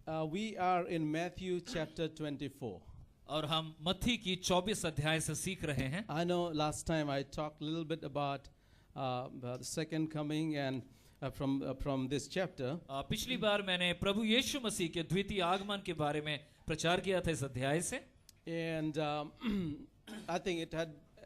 We are in Matthew chapter 24. और हम मत्ती की 24 अध्याय से सीख रहे हैं. I know last time I talked a little bit about the second coming and from this chapter. पिछली बार मैंने प्रभु यीशु मसीह के द्वितीय आगमन के बारे में प्रचार किया था इस अध्याय से. And I think it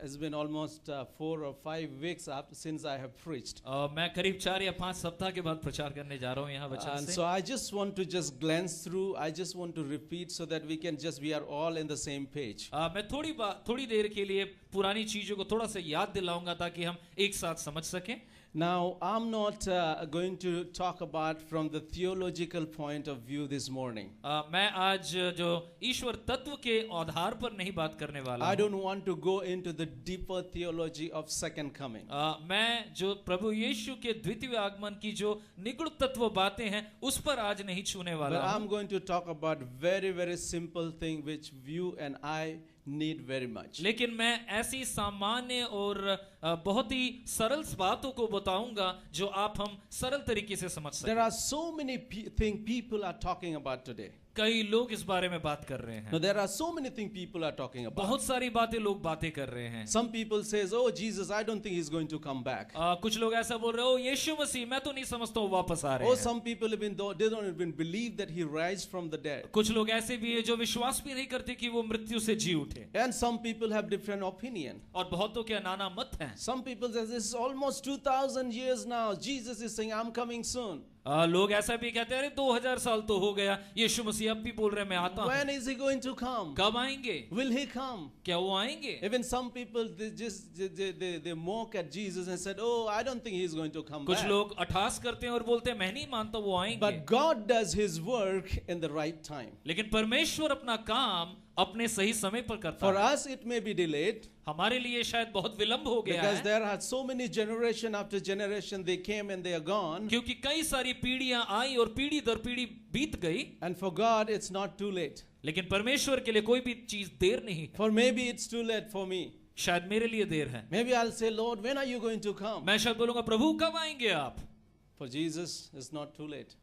has been almost 4 or 5 weeks since I have preached. मैं करीब 4 या 5 सप्ताह के बाद प्रचार करने जा रहा हूँ यहाँ वचन And से. so I just want to just glance through. I just want to repeat so that we are all in the same page. मैं थोड़ी देर के लिए पुरानी चीजों को थोड़ा सा याद दिलाऊंगा ताकि हम एक साथ समझ सकें. Now, I'm not going to talk about from the theological point of view this morning. मैं आज जो ईश्वर तत्व के आधार पर नहीं बात करने वाला I हूँ. don't want to go into the deeper theology of second coming. मैं जो प्रभु यीशु के द्वितीय आगमन की जो निगूढ़ तत्व बातें हैं उस पर आज नहीं छूने But वाला I'm हूँ. going to talk about very, very simple thing which you and I need very much. लेकिन मैं ऐसी सामान्य और बहुत ही सरल बातों को बताऊंगा जो आप हम सरल तरीके से समझ There सकें. are so many things people are talking about today. कई लोग इस बारे में बात कर रहे हैं. No, there are so many things people are talking about. बहुत सारी बातें लोग बातें कर रहे हैं. Some people says, "Oh, Jesus, I don't think he's going to come back." कुछ लोग ऐसा बोल रहे हो यीशु मसीह मैं तो नहीं समझता वो वापस आ रहे Oh, हैं. some people even though they don't even believe that he raised from the dead. कुछ लोग ऐसे भी हैं जो विश्वास भी नहीं करते कि वो मृत्यु से जी उठे. And some people have different opinion. और बहुतों के नाना मत हैं. Some people say this is almost 2000 years now. Jesus is saying I'm coming soon. लोग ऐसा भी कहते हैं अरे 2000 साल तो हो गया यीशु मसीह अब भी बोल रहे हैं मैं आता हूँ. When is he going to come? कब आएंगे? Will he come? क्या वो आएंगे? Even some people they mock at Jesus and said, "Oh, I don't think he's going to come कुछ back." लोग अठास करते हैं और बोलते हैं मैं नहीं मानता वो आएंगे. But God does his work in the right time. लेकिन परमेश्वर अपना काम अपने सही समय पर करता For है. us it may be delayed हमारे लिए शायद बहुत विलंब हो गया because है there are so many generation after generation they came and they are gone. क्योंकि कई सारी पीढ़ियां आई और पीढ़ी दर पीढ़ी बीत गई. And for God it's not too late. लेकिन परमेश्वर के लिए कोई भी चीज देर नहीं है. For maybe it's too late for me. शायद मेरे लिए देर है. Maybe I'll say, "Lord, when are you going to come?" मैं शायद बोलूंगा प्रभु कब आएंगे आप. For Jesus it's not too late.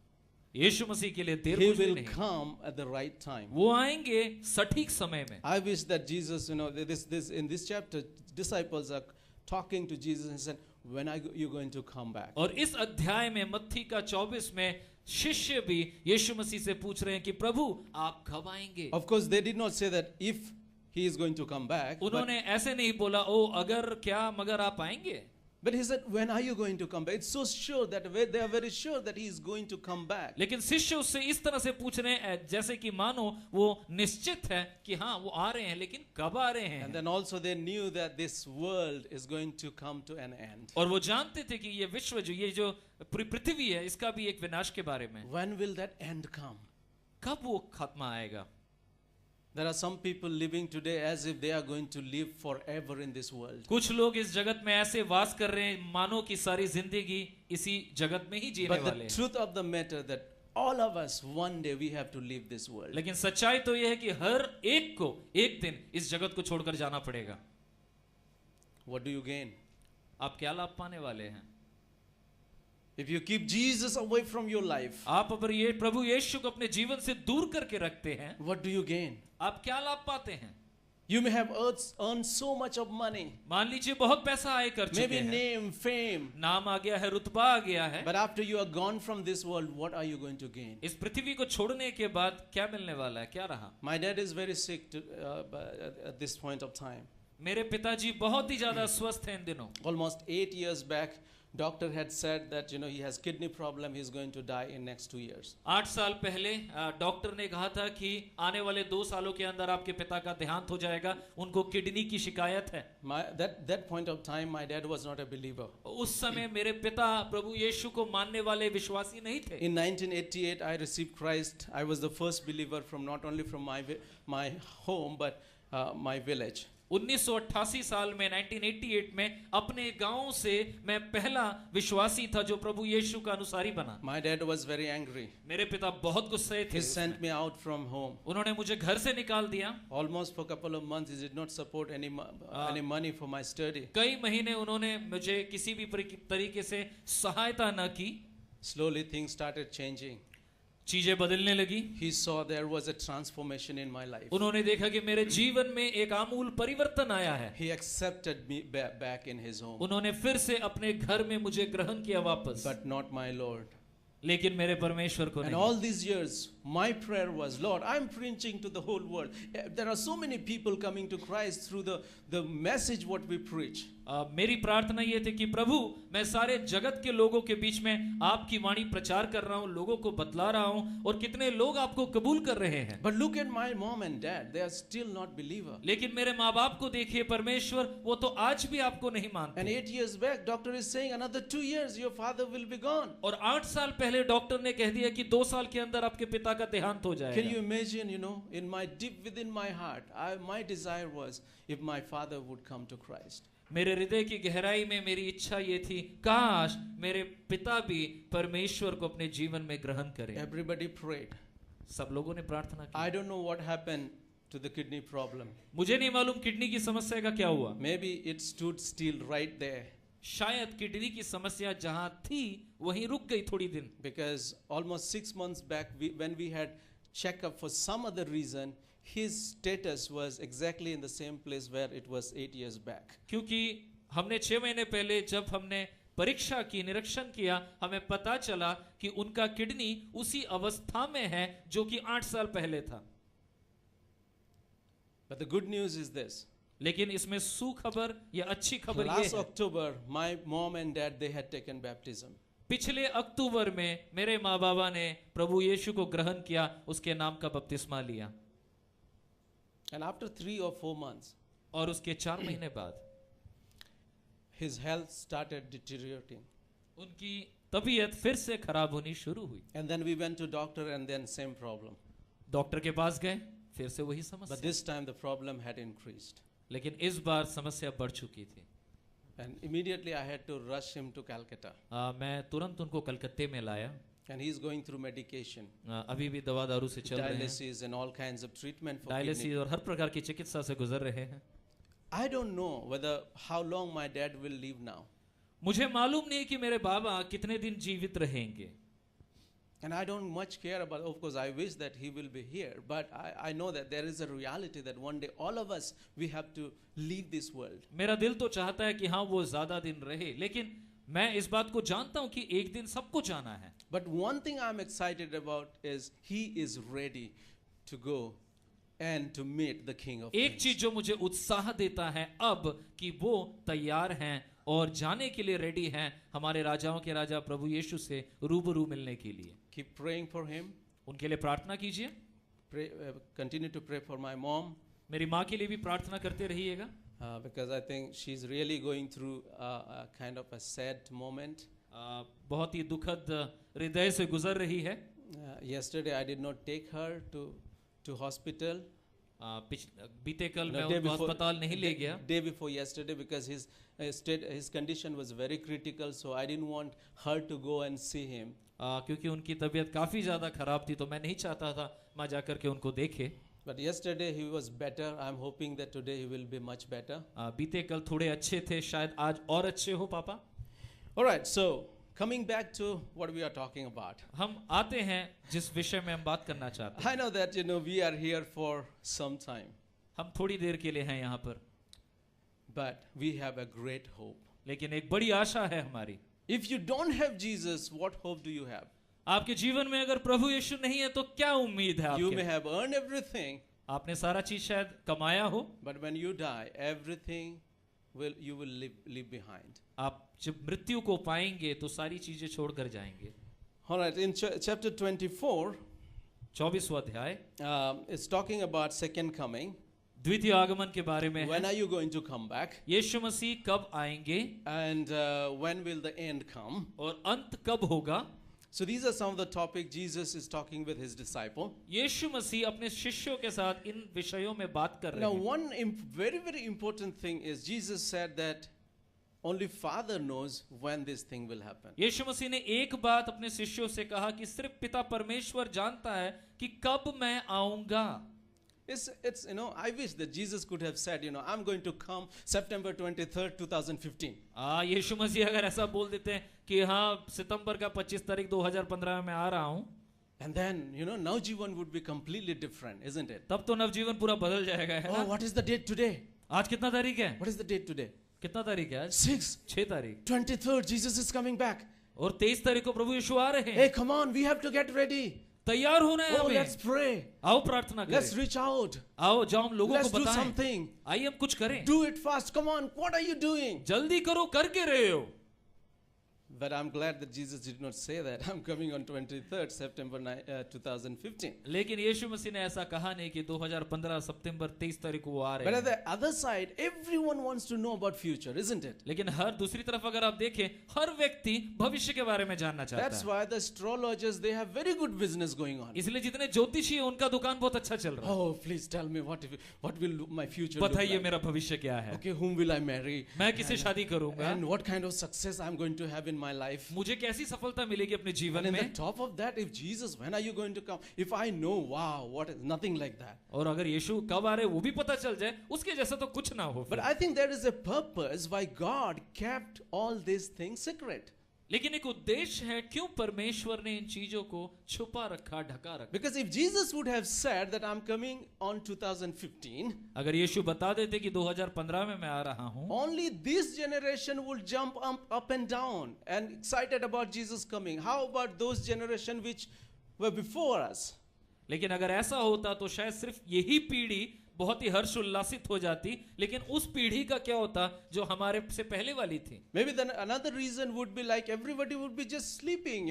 यीशु मसीह के लिए देर He कुछ भी will नहीं. come at the right time. वो आएंगे सटीक समय में. I wish that Jesus, this in this chapter, disciples are talking to Jesus and said, "When are you going to come back?" और इस अध्याय में मत्ती का 24 में शिष्य भी यीशु मसीह से पूछ रहे हैं कि प्रभु आप कब आएंगे. Of course, they did not say that if he is going to come back. उन्होंने ऐसे नहीं बोला ओ अगर क्या मगर आप आएंगे. But he said, "When are you going to come back?" It's so sure that they are very sure that he is going to come back. लेकिन शिष्य उससे इस तरह से पूछ रहे हैं जैसे कि मानो वो निश्चित है कि हाँ वो आ रहे हैं लेकिन कब आ रहे And हैं. then also they knew that this world is going to come to an end. और वो जानते थे कि ये विश्व जो ये जो पूरी पृथ्वी है इसका भी एक विनाश के बारे में. When will that end come? कब वो खत्म आएगा. There are some people living today as if they are going to live forever in this world. कुछ लोग इस जगत में ऐसे वास कर रहे हैं मानो कि सारी जिंदगी इसी जगत में ही जीने But वाले the हैं. truth of the matter that all of us one day we have to leave this world. लेकिन सच्चाई तो यह है कि हर एक को एक दिन इस जगत को छोड़कर जाना पड़ेगा. What do you gain? आप क्या लाभ पाने वाले हैं. If you keep Jesus away from your life, आप अगर ये प्रभु यीशु को अपने जीवन से दूर करके रखते हैं what do you gain? आप क्या लाभ पाते हैं. You may have earned so much of money, मान लीजिए बहुत पैसा आय कर चुके maybe हैं. name, fame, नाम आ गया है रुतबा आ गया है. but after you are gone from this world, what are you going to gain? इस पृथ्वी को छोड़ने के बाद क्या मिलने वाला है क्या रहा. My dad is very sick at this point of time. मेरे पिताजी बहुत ही ज्यादा स्वस्थ हैं इन दिनों. Almost 8 years back, doctor had said that he has kidney problem. He is going to die in next 2 years. 8 साल पहले डॉक्टर ने कहा था कि आने वाले 2 सालों के अंदर आपके पिता का देहांत हो जाएगा. उनको किडनी की शिकायत है. That point of time, my dad was not a believer. उस समय मेरे पिता प्रभु यीशु को मानने वाले विश्वासी नहीं थे. In 1988, I received Christ. I was the first believer from not only from my home but my village. 1988 साल में 1988 में अपने गांव से मैं पहला विश्वासी था जो प्रभु यीशु का अनुसारी बना. My dad was very angry. मेरे पिता बहुत गुस्से थे. He sent me out from home. उन्होंने मुझे घर से निकाल दिया. Almost for a couple of months, he did not support any money for my study. कई महीने उन्होंने मुझे किसी भी तरीके से सहायता न की. Slowly things started changing. चीजें बदलने लगी। He saw there was a transformation in my life. उन्होंने देखा कि मेरे जीवन में एक आमूल परिवर्तन आया है। He accepted me back in his home. उन्होंने फिर से अपने घर में मुझे ग्रहण किया वापस, But not my Lord. लेकिन मेरे परमेश्वर को And नहीं। all these years, my prayer was, Lord, I'm preaching to the whole world. There are so many people coming to Christ through the message what we preach. मेरी प्रार्थना ये थी कि प्रभु, मैं सारे जगत के लोगों के बीच में आपकी वाणी प्रचार कर रहा हूँ, लोगों को बतला रहा हूँ, और कितने लोग आपको कबूल कर रहे हैं। But look at my mom and dad. They are still not believer. लेकिन मेरे माँ बाप को देखिए परमेश्वर, वो तो आज भी आपको नहीं And मानते। 8 years back, doctor is saying another 2 years, your father will be gone. और 8 साल पहले डॉक्टर ने कह दिया कि 2 साल के अंदर आपके पिता का देहांत हो Can जाएगा। you imagine, in my deep within my heart, my desire was if my father would come to Christ. मेरे हृदय की गहराई में मेरी इच्छा ये थी, काश मेरे पिता भी परमेश्वर को अपने जीवन में ग्रहण करें। Everybody prayed. सब लोगों ने प्रार्थना की। I don't know what happened to the kidney problem. मुझे नहीं मालूम किडनी की समस्या का क्या हुआ। Maybe it stood still right there. शायद किडनी की समस्या जहां थी वहीं रुक गई थोड़ी दिन। Because almost 6 months back, when we had checkup for some other reason, his status was exactly in the same place where it was 8 years back. क्योंकि हमने 6 महीने पहले जब हमने परीक्षा की, निरीक्षण किया, हमें पता चला कि उनका किडनी उसी अवस्था में है जो कि 8 साल पहले था। But the good news is this. लेकिन इसमें सुखबर या अच्छी खबर ये Last है, October, my mom and dad, they had taken baptism. पिछले अक्टूबर में मेरे माँ बाबा ने प्रभु यीशु को ग्रहण किया, उसके नाम का बपतिस्मा लिया। And after 3 or 4 months, और उसके 4 महीने बाद his health started deteriorating. उनकी तबीयत फिर से खराब होनी शुरू हुई। And then we went to doctor and then same problem. Doctor के पास गए, फिर से वही But समस्या, this time the problem had increased. लेकिन इस बार समस्या बढ़ चुकी थी। And immediately I had to rush him to Calcutta. मैं तुरंत उनको कलकत्ते में लाया। And he's going through medication, अभी भी दवा दारू से चल रहे हैं, dialysis and all kinds of treatment for kidney. Dialysis और हर प्रकार की चिकित्सा से गुजर रहे हैं। I don't know how long my dad will live now. मुझे मालूम नहीं कि मेरे बाबा कितने दिन जीवित रहेंगे। And I don't much care about, of course, I wish that he will be here. But I know that there is a reality that one day all of us, we have to leave this world. मेरा दिल तो चाहता है कि हाँ वो ज्यादा दिन रहे, लेकिन मैं इस बात को जानता हूँ कि एक दिन सबको जाना है। But one thing I'm excited about is he is ready to go and to meet the King of एक Kings. चीज जो मुझे उत्साह देता है अब कि वो तैयार हैं और जाने के लिए रेडी हैं हमारे राजाओं के राजा प्रभु यीशु से रूबरू मिलने के लिए। Keep praying for him. उनके लिए प्रार्थना कीजिए। Pray, continue to pray for my mom. मेरी माँ के लिए भी प्रार्थना करते रहिएगा, Because I think she's really going through a kind of a sad moment. बहुत ही दुखद हृदय से गुजर रही है। Yesterday I did not take her to hospital. बीते कल No, मैं day उनको before- अस्पताल नहीं ले गया, day before yesterday, because his condition was very critical, so I didn't want her to go and see him. क्योंकि उनकी तबीयत काफी ज्यादा खराब थी, तो मैं नहीं चाहता था माँ जाकर के उनको देखे। But yesterday he was better. I'm hoping that today he will be much better. बीते कल थोड़े अच्छे थे, शायद आज और अच्छे हो पापा। All right, so coming back to what we are talking about. हम आते हैं जिस विषय में हम बात करना चाहते हैं। I know that we are here for some time, हम थोड़ी देर के लिए हैं यहाँ पर, but we have a great hope. लेकिन एक बड़ी आशा है हमारी। If you don't have Jesus, what hope do you have? आपके जीवन में अगर प्रभु यीशु नहीं है तो क्या उम्मीद है You आपके? may have earned everything, आपने सारा चीज शायद कमाया हो, but when you die, everything you will leave behind. आप जब मृत्यु को पाएंगे तो सारी चीजें छोड़कर जाएंगे। All right, in chapter 24, 24वां अध्याय it's talking about second coming. द्वितीय आगमन के बारे में When है। are you going to come back? यीशु मसीह कब आएंगे And when will the end come? और अंत कब होगा? So these are some of the topics Jesus is talking with his disciple. यीशु मसीह अपने शिष्यों के साथ इन विषयों में बात कर रहे Now, हैं। one very, very important thing is Jesus said that only Father knows when this thing will happen. यीशु मसीह ने एक बात अपने शिष्यों से कहा कि सिर्फ पिता परमेश्वर जानता है कि कब मैं आऊंगा। It's I wish that Jesus could have said, I'm going to come September 23rd, 2015. यीशु मसीह अगर ऐसा बोल देते हैं कि हाँ सितंबर का 25 तारीख 2015 में मैं आ रहा हूँ, And then, Navjeevan would be completely different, isn't it? तब तो नवजीवन पूरा बदल जाएगा, है Oh, ना? what is the date today? आज कितना तारीख है? What is the date today? कितना तारीख है आज? 6, 6 तारीख। 23rd, Jesus is coming back. और 23 तारीख को प्रभु यीशु आ रहे हैं। Hey, come on, we have to get ready. तैयार होना है Oh, हमें। let's pray. आओ प्रार्थना Let's करें। reach out. आओ जाओ हम लोगों Let's को do बताएं। something. आइए हम कुछ करें। Do it fast. Come on, what are you doing? जल्दी करो, करके रहे हो। But I'm glad that Jesus did not say that. I'm coming on 23rd September 2015. लेकिन यीशु मसीह ने ऐसा कहा नहीं कि 2015 सितंबर 23 तारीख को वो आ रहे But हैं। at the other side, everyone wants to know about future, isn't it? लेकिन हर दूसरी तरफ अगर आप देखें, हर व्यक्ति भविष्य के बारे में जानना चाहता That's है। why the astrologers, they have very good business going on. इसलिए जितने ज्योतिषी हैं उनका दुकान बहुत अच्छा चल रहा है। Oh, please tell me what will my future look बताइए like? मेरा भविष्य क्या है? Okay, whom will I marry? मैं किसे शादी करूंगा? And what kind of success I'm going to have in my life? मुझे कैसी सफलता मिलेगी अपने And जीवन in the में? top of that, if Jesus, when are you going to come? If I know, wow, what is nothing like that. और अगर यीशु कब आ रहे वो भी पता चल जाए, उसके जैसा तो कुछ ना हो। But I think there is a purpose why God kept all these things secret. लेकिन एक उद्देश्य है क्यों परमेश्वर ने इन चीजों को छुपा रखा, ढका रखा। Because if Jesus would have said that I'm coming on 2015, अगर यीशु बता देते कि 2015 में मैं आ रहा हूं, only this generation would jump up and down and excited about Jesus coming. How about those generation which were before us? लेकिन अगर ऐसा होता तो शायद सिर्फ यही पीढ़ी बहुत ही हर्ष उल्लासित हो जाती, लेकिन उस पीढ़ी का क्या होता जो हमारे से पहले वाली थी? Maybe then another reason would be like everybody would be just sleeping,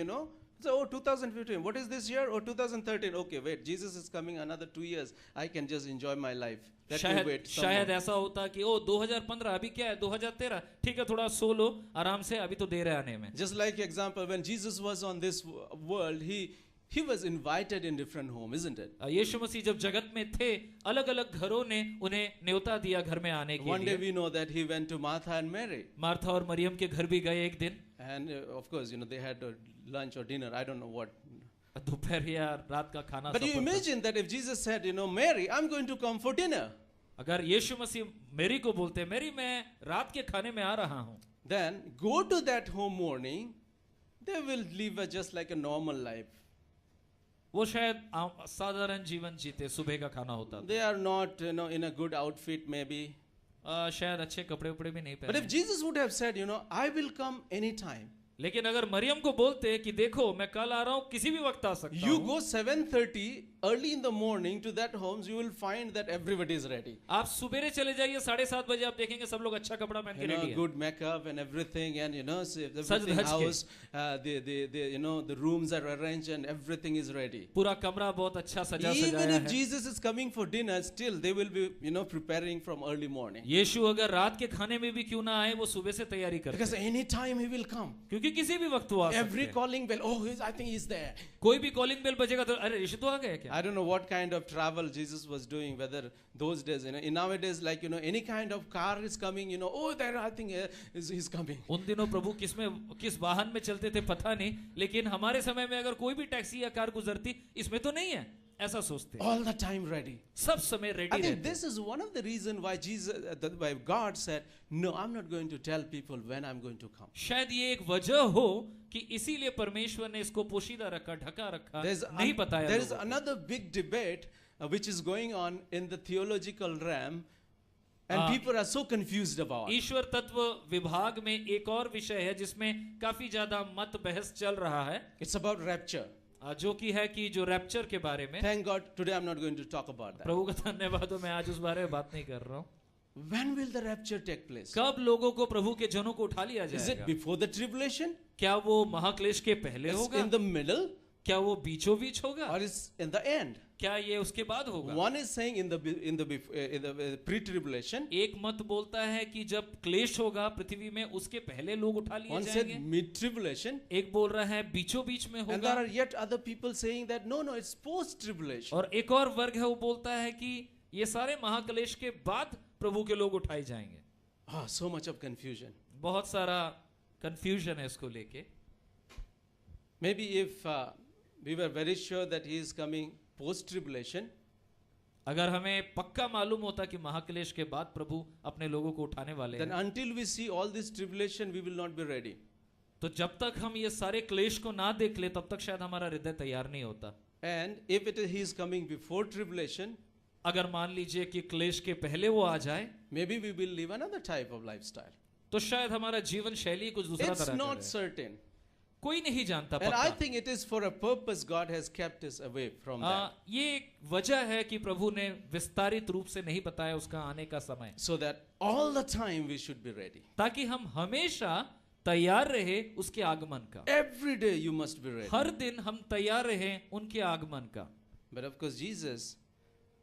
So, 2015, what is this year? Oh, 2013. Okay, wait, Jesus is coming another 2 years. I can just enjoy my life. Let me wait some शायद more. ऐसा होता कि ओ 2015 अभी क्या है 2013 ठीक है थोड़ा सो लो आराम से अभी तो देर है आने में। Just like example, when Jesus was on this world, he was invited in different home, isn't it? यीशु मसीह जब जगत में थे अलग अलग घरों ने उन्हें न्योता दिया घर में आने के One day लिए। we know that he went to Martha and Mary. Martha और मरियम के घर भी गए एक दिन, And of course, they had lunch or dinner. I don't know what. दोपहर या रात का खाना। But you सफर था। imagine that if Jesus said, Mary, I'm going to come for dinner. अगर यीशु मसीह मेरी को बोलते मेरी मैं रात के खाने में आ रहा हूँ, Then go to that home morning. They will live just like a normal life. वो शायद साधारण जीवन जीते, सुबह का खाना होता था। They are not, in a good outfit maybe. शायद अच्छे कपड़े उपड़े भी नहीं But if पहने। Jesus would have said, I will come anytime. लेकिन अगर मरियम को बोलते कि देखो मैं कल आ रहा हूँ किसी भी वक्त आ सकता You हूँ, go 7:30 early in the morning to that homes, you will find that everybody is ready. आप सुबेरे चले जाइए 7:30 बजे आप देखेंगे सब लोग अच्छा कपड़ा पहन के रेडी है, Good makeup and everything, and everything धज के। house, the rooms are arranged and everything is ready. पूरा कमरा बहुत अच्छा सजा Even सजाया if है। Jesus is coming for dinner, still they will be, preparing from early morning. यीशु अगर रात के खाने में भी क्यों ना आए वो सुबह से तैयारी करते Because हैं। any time he will come. क्योंकि किसी भी वक्त वो आ सकते Every हैं। calling bell, I think he's there. कोई भी कॉलिंग बेल बजेगा तो अरे यीशु तो आ गए क्या? I don't know what kind of travel Jesus was doing, whether those days, in nowadays, like, any kind of car is coming, there, I think he's coming. उन दिनों प्रभु किस वाहन में चलते थे पता नहीं, लेकिन हमारे समय में अगर कोई भी टैक्सी या कार गुजरती इसमें तो नहीं है ऐसा सोचते, All the time ready. सब समय I रेडी think रहते। this is one of the reasons why why God said, no, I'm not going to tell people when I'm going to come. शायद ये एक वजह हो कि इसीलिए परमेश्वर ने इसको पोशीदा रखा, ढका रखा, नहीं बताया There is लोगों को। another big debate which is going on in the theological realm, and people are so confused about. ईश्वर तत्व विभाग में एक और विषय है जिसमें काफी ज्यादा मत बहस चल रहा है, It's about rapture. जो कि है कि जो रैप्चर के बारे में। Thank God, today I'm not going to talk about that. प्रभु का धन्यवाद हो, मैं आज उस बारे में बात नहीं कर रहा हूँ। When will the rapture take place? कब लोगों को प्रभु के जनों को उठा लिया Is it जाएगा? before the tribulation? क्या वो महाक्लेश के पहले It's होगा? in the middle? क्या वो बीचों बीच होगा? Or is in the end? क्या ये उसके बाद होगा? One is saying in the pre-tribulation. एक मत बोलता है कि जब क्लेश होगा पृथ्वी में उसके पहले लोग उठा लिए One said जाएंगे। mid-tribulation. एक बोल रहा है बीचों बीच में And there होगा, are yet other people saying that no, it's post-tribulation. और एक और वर्ग है वो बोलता है कि ये सारे महाक्लेश के बाद प्रभु के लोग उठाए जाएंगे। So much of confusion. बहुत सारा कंफ्यूजन है इसको लेके। Maybe if we were very sure that he is coming post-tribulation, अगर हमें पक्का मालूम होता कि महाक्लेश के बाद प्रभु अपने लोगों को उठाने वाले then हैं, until we see all this tribulation, we will not be ready. तो जब तक हम ये सारे क्लेश को ना देख ले तब तक शायद हमारा हृदय तैयार नहीं होता। And if he is coming before tribulation, अगर मान लीजिए कि क्लेश के पहले वो आ जाए, maybe we will live another type of lifestyle. तो शायद हमारा जीवन शैली कुछ दूसरा It's तरह का not रहे। certain. कोई नहीं जानता And I पक्का। think it is for a purpose God has kept us away from that. ये एक वजह है कि प्रभु ने विस्तारित रूप से नहीं बताया उसका आने का समय, So that all the time we should be ready. ताकि हम हमेशा तैयार रहे उसके आगमन का। Every day you must be ready. हर दिन हम तैयार रहे उनके आगमन का। But of course, Jesus,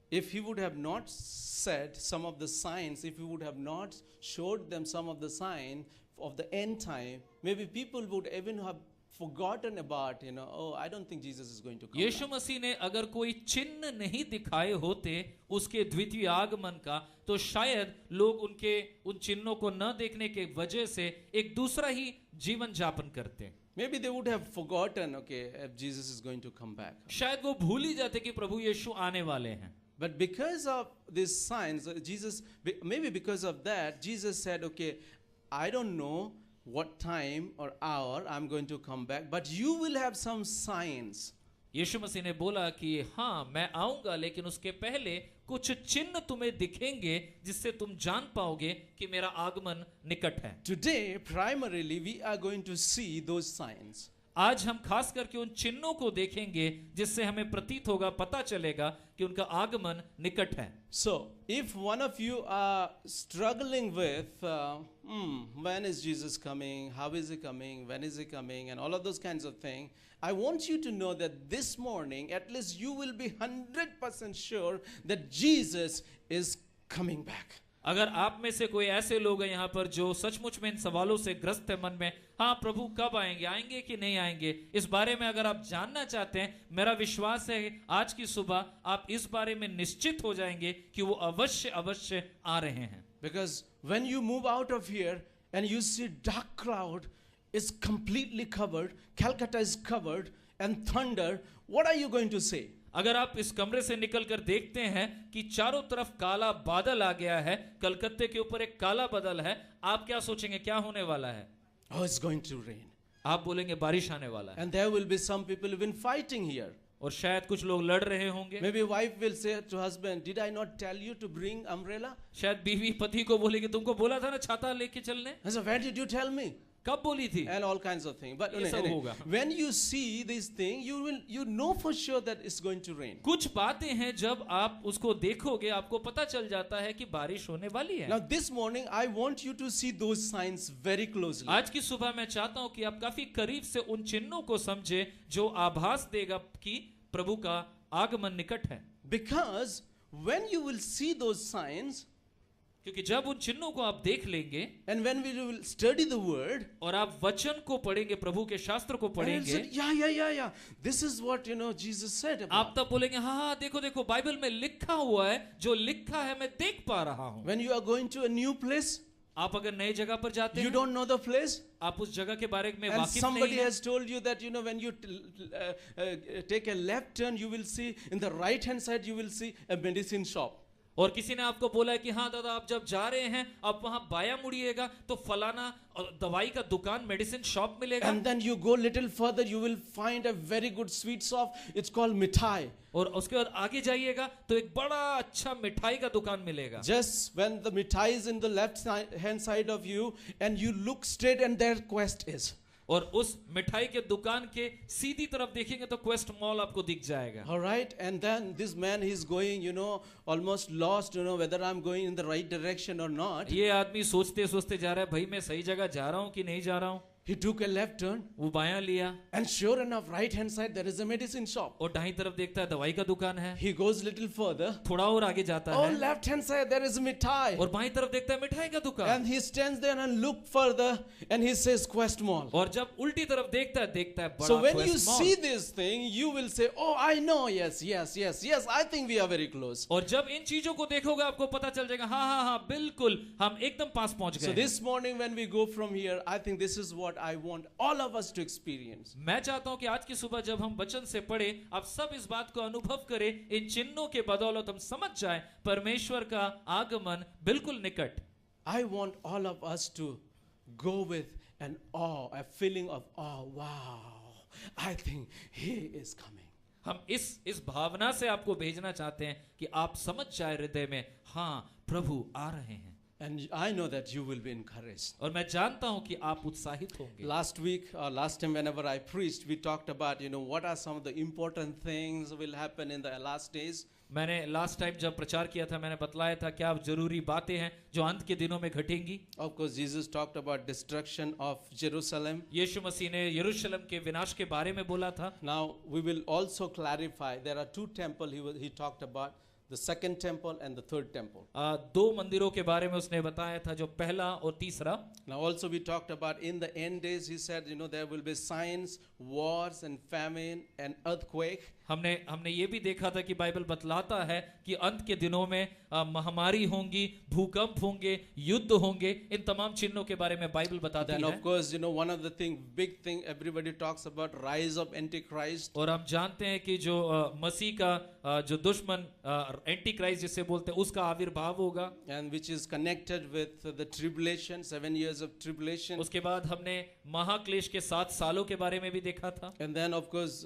if he would have not said some of the signs, if he would have not showed them some of the sign of the end time, maybe people would even have forgotten about, oh, I don't think Jesus is going to come Yeshu back. मसीह ने अगर कोई चिन्ह नहीं दिखाए होते उसके द्वितीय आगमन का, तो शायद लोग उनके उन चिन्हों को न देखने के वजह से एक दूसरा ही जीवन जापन करते। Maybe they would have forgotten, okay, if Jesus is going to come back. शायद वो भूल ही जाते कि प्रभु यीशु आने वाले हैं। But because of these signs, maybe because of that, Jesus said, okay, I don't know what time or hour I'm going to come back, but you will have some signs. यीशु मसीह ने बोला कि हाँ मैं आऊंगा, लेकिन उसके पहले कुछ चिन्ह तुम्हें दिखेंगे जिससे तुम जान पाओगे कि मेरा आगमन निकट है। Today, primarily, we are going to see those signs. आज हम खास करके उन चिन्हों को देखेंगे जिससे हमें प्रतीत होगा, पता चलेगा कि उनका आगमन निकट है। So, if one of you are struggling with, when is Jesus coming, how is he coming, when is he coming, and all of those kinds of things, I want you to know that this morning, at least you will be 100% sure that Jesus is coming back. अगर आप में से कोई ऐसे लोग हैं यहाँ पर जो सचमुच में इन सवालों से ग्रस्त है मन में, हाँ प्रभु कब आएंगे, आएंगे कि नहीं आएंगे, इस बारे में अगर आप जानना चाहते हैं, मेरा विश्वास है आज की सुबह आप इस बारे में निश्चित हो जाएंगे कि वो अवश्य अवश्य आ रहे हैं। Because when you move out of here and you see dark cloud is completely covered, Calcutta is covered, and thunder, what are you going to say? अगर आप इस कमरे से निकलकर देखते हैं कि चारों तरफ काला बादल आ गया है, कलकत्ते के ऊपर एक काला बादल है, आप क्या सोचेंगे क्या होने वाला है? Oh, it's going to rain. आप बोलेंगे बारिश आने वाला है। And there will be some people even fighting here. और शायद कुछ लोग लड़ रहे होंगे। Maybe wife will say to husband, did I not tell you to bring umbrella? शायद बीवी पति को बोलेगी तुमको बोला था ना छाता लेके चलने। I said, where did you tell me? कब बोली थी? And all kinds of things. But ये सब होगा। when you see this thing, you know for sure that it's going to rain. कुछ बातें हैं जब आप उसको देखोगे आपको पता चल जाता है कि बारिश होने वाली है। Now this morning I want you to see those signs very closely. आज की सुबह मैं चाहता हूं कि आप काफी करीब से उन चिन्हों को समझे जो आभास देगा कि प्रभु का आगमन निकट है। Because when you will see those signs, क्योंकि जब उन चिन्हों को आप देख लेंगे and when we will study the word, और आप वचन को पढ़ेंगे, प्रभु के शास्त्र को and you'll पढ़ेंगे, say, yeah, this is what Jesus said about. आप तब बोलेंगे हाँ हाँ देखो देखो बाइबल में लिखा हुआ है, जो लिखा है मैं देख पा रहा हूँ। When you are going to a new place, आप अगर नई जगह पर जाते you हैं, don't know the place, आप उस जगह के बारे में and वाकिफ somebody नहीं हैं, has told you that when you take a left turn, you will see in the right hand side you will see a medicine shop. और किसी ने आपको बोला है कि हाँ दादा आप जब जा रहे हैं आप वहां बाया मुड़िएगा तो फलाना दवाई का दुकान मेडिसिन शॉप मिलेगा। And then you go little further, you will find a very good sweet shop. It's called mithai. और उसके बाद आगे जाइएगा तो एक बड़ा अच्छा मिठाई का दुकान मिलेगा। Just when the mithai is in the left hand side of you, and you look straight, and there Quest is. और उस मिठाई के दुकान के सीधी तरफ देखेंगे तो क्वेस्ट मॉल आपको दिख जाएगा। All right, and then this man he's going, almost lost, whether I'm going in the right direction or not. ये आदमी सोचते सोचते जा रहा है भाई मैं सही जगह जा रहा हूँ कि नहीं जा रहा हूँ। He took a left turn, वो बायां लिया and sure enough, right hand side there is a medicine shop. और दाईं तरफ देखता है दवाई का दुकान है। He goes little further. थोड़ा और आगे जाता Oh, है left hand side there is a mithai. और बाईं तरफ देखता है मिठाई का दुकान। And he stands there and look further, and he says Quest Mall. और जब उल्टी तरफ देखता है बड़ा So when you quest mall. see this thing, you will say, oh, I know, yes, I think we are very close. और जब इन चीजों को देखोगे आपको पता चल जाएगा हाँ बिल्कुल हम एकदम पास पहुंच So गए। this morning when we go from here, I think this is what I want all of us to experience. मैं चाहता हूं कि आज की सुबह जब हम वचन से पढ़े आप सब इस बात को अनुभव करें, इन चिन्हों के बदौलत हम समझ जाएं परमेश्वर का आगमन बिल्कुल निकट। I want all of us to go with an awe, a feeling of awe. Wow, I think he is coming. हम इस भावना से आपको भेजना चाहते हैं कि आप समझ जाए हृदय में, हाँ प्रभु आ रहे हैं। And I know that you will be encouraged. और मैं जानता हूं कि आप उत्साहित होंगे। Last week, last time whenever I preached, we talked about, what are some of the important things will happen in the last days. मैंने last time जब प्रचार किया था, मैंने बतलाया था क्या जरूरी बातें हैं जो अंत के दिनों में घटेंगी। Of course, Jesus talked about destruction of Jerusalem. यीशु मसीह ने यरूशलेम के विनाश के बारे में बोला था। Now, we will also clarify, there are two temples he talked about, the second temple and the third temple. दो मंदिरों के बारे में उसने बताया था, जो पहला और तीसरा। Now also we talked about in the end days, he said, there will be signs, wars and famine and earthquake. हमने ये भी देखा था कि बाइबल बतलाता है कि अंत के दिनों में महामारी होंगी, भूकंप होंगे, युद्ध होंगे, इन तमाम चिन्हों के बारे में बाइबल बताती है। Then of course, one of the big thing everybody talks about, rise of Antichrist. और हम जानते हैं कि जो मसीह का जो दुश्मन एंटी क्राइस्ट जिसे बोलते हैं, उसका आविर्भाव होगा। And which is connected with the tribulation, 7 years of tribulation. उसके बाद हमने महाक्लेश के 7 सालों के बारे में भी देखा था। And then of course,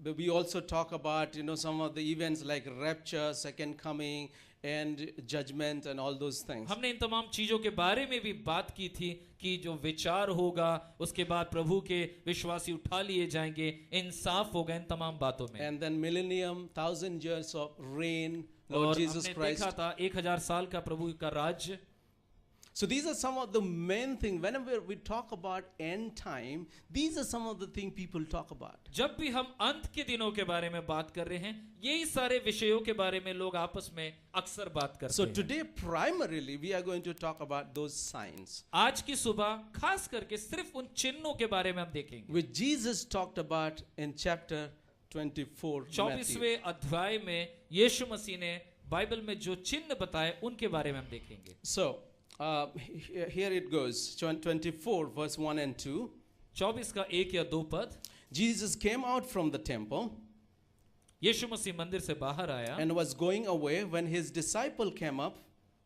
we also talk about, some of the events like rapture, second coming, and judgment and all those things. हमने इन तमाम चीजों के बारे में भी बात की थी कि जो विचार होगा, उसके बाद प्रभु के विश्वासी उठा लिए जाएंगे, इंसाफ होगा इन तमाम बातों में। And then millennium, 1000 years of reign, Lord Jesus Christ. देखा था 1000 साल का प्रभु का राज्य। So these are some of the main things. Whenever we talk about end time, these are some of the things people talk about. जब भी हम अंत के दिनों के बारे में बात कर रहे हैं, यही सारे विषयों के बारे में लोग आपस में अक्सर बात करते हैं। So today primarily we are going to talk about those signs. आज की सुबह खास करके सिर्फ उन चिन्हों के बारे में हम देखेंगे, Which Jesus talked about in chapter 24. 24वें अध्याय में यीशु मसीह ने बाइबल में जो चिन्ह बताए उनके बारे में हम देखेंगे। So here it goes, 24 verse 1 and 2. 24 का 1 या 2 पद। Jesus came out from the temple यीशु मसीह मंदिर से बाहर आया and was going away when his disciple came up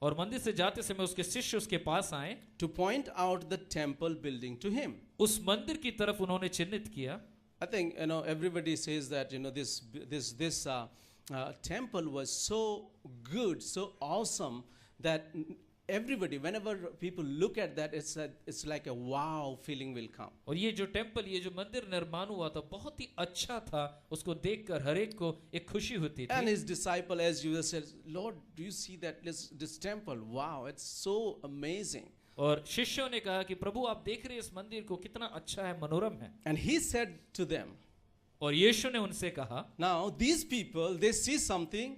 और मंदिर से जाते समय उसके शिष्य उसके पास आए to point out the temple building to him. उस मंदिर की तरफ उन्होंने चिन्हित किया। I think everybody says that this temple was so good, so awesome that everybody, whenever people look at that, it's like a wow feeling will come. और ये जो टेंपल, ये जो मंदिर निर्माण हुआ था, बहुत ही अच्छा था। उसको देखकर हर एक को एक खुशी होती थी। And his disciple, as Jesus said, Lord, do you see that this temple? Wow, it's so amazing. और शिष्यों ने कहा कि प्रभु आप देख रहे हैं इस मंदिर को, कितना अच्छा है, मनोरम है। And he said to them, और यीशु ने उनसे कहा, now these people, they see something.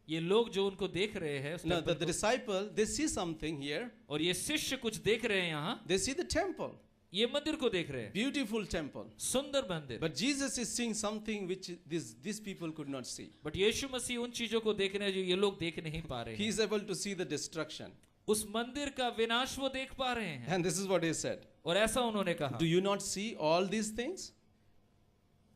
ये लोग जो उनको देख रहे हैं, No, the disciple, they see something here. और ये शिष्य कुछ देख रहे हैं यहाँ, They see the temple, ये मंदिर को देख रहे हैं, beautiful temple. सुंदर मंदिर। But Jesus is seeing something which these people could not see. But Yeshu Masih उन चीजों को देख रहे हैं जो ये लोग देख नहीं पा रहे He हैं। is able to see the destruction. उस मंदिर का विनाश वो देख पा रहे हैं। And this is what he said. और ऐसा उन्होंने कहा। Do you not see all these things?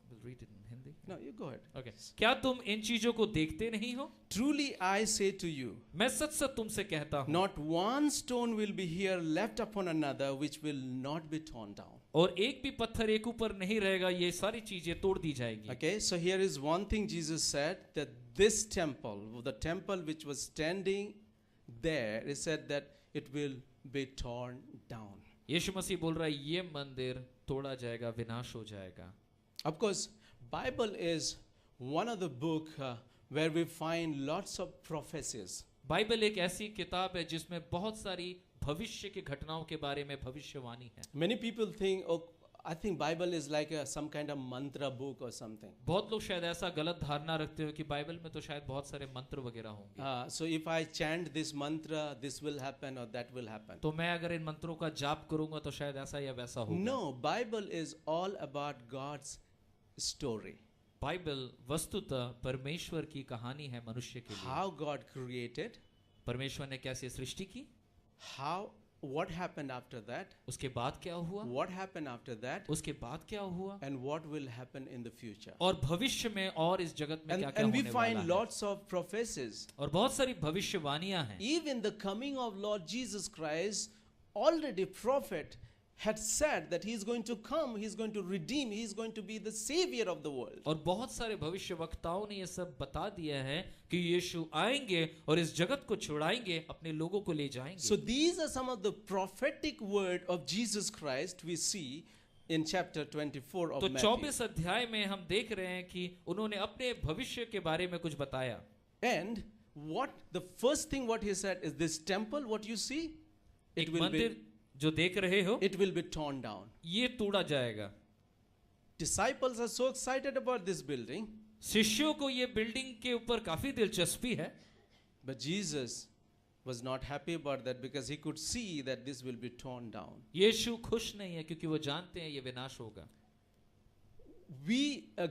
We'll read it in Hindi. No, you go ahead. Okay. क्या तुम इन चीजों को देखते नहीं हो? Truly I say to you, मैं सच सच तुमसे कहता हूँ, not one stone will be here left upon another which will not be torn down. और एक भी पत्थर एक ऊपर नहीं रहेगा, ये सारी चीजें तोड़ दी जाएगी। Okay, so here is one thing Jesus said, that this temple, the temple which was standing there, he said that it will be torn down. यीशु मसीह बोल रहा है ये मंदिर तोड़ा जाएगा, विनाश हो जाएगा। Of course, Bible is one of the book where we find lots of prophecies. Bible एक ऐसी किताब है जिसमें बहुत सारी भविष्य की घटनाओं के बारे में भविष्यवाणी है। Many people think, oh, I think Bible is like some kind of mantra book or something. बहुत लोग शायद ऐसा गलत धारणा रखते हो कि बाइबल में तो शायद बहुत सारे मंत्र वगैरह होंगे। So if I chant this mantra, this will happen or that will happen. तो मैं अगर इन मंत्रों का जाप करूंगा तो शायद ऐसा या वैसा होगा। No, Bible is all about God's story. Bible वस्तुतः परमेश्वर की कहानी है मनुष्य के लिए। How God created, परमेश्वर ने कैसे सृष्टि की, what happened after that, उसके बाद क्या हुआ, what happened after that, उसके बाद क्या हुआ, and what will happen in the future. और भविष्य में और इस जगत में क्या क्या And we होने वाला find है। lots of prophecies. और बहुत सारी भविष्यवाणियां हैं। Even the coming of Lord Jesus Christ, already prophet had said that he is going to come, he is going to redeem, he is going to be the savior of the world. और बहुत सारे भविष्यवक्ताओं ने ये सब बता दिया है कि यीशु आएंगे और इस जगत को छुड़ाएंगे, अपने लोगों को ले जाएंगे. So these are some of the prophetic word of Jesus Christ we see in chapter 24 of तो Matthew. 24 अध्याय में हम देख रहे हैं कि उन्होंने अपने भविष्य के बारे में कुछ बताया. And what the first thing what he said is, this temple what you see, it एक will मंदिर be, जो देख रहे हो it will be torn down. ये तोड़ा जाएगा. Disciples are so excited about this building, शिष्यों को ये बिल्डिंग के ऊपर काफी दिलचस्पी है, but Jesus was not happy about that because he could see that this will be torn down. यीशु खुश नहीं है क्योंकि वो जानते हैं ये विनाश होगा.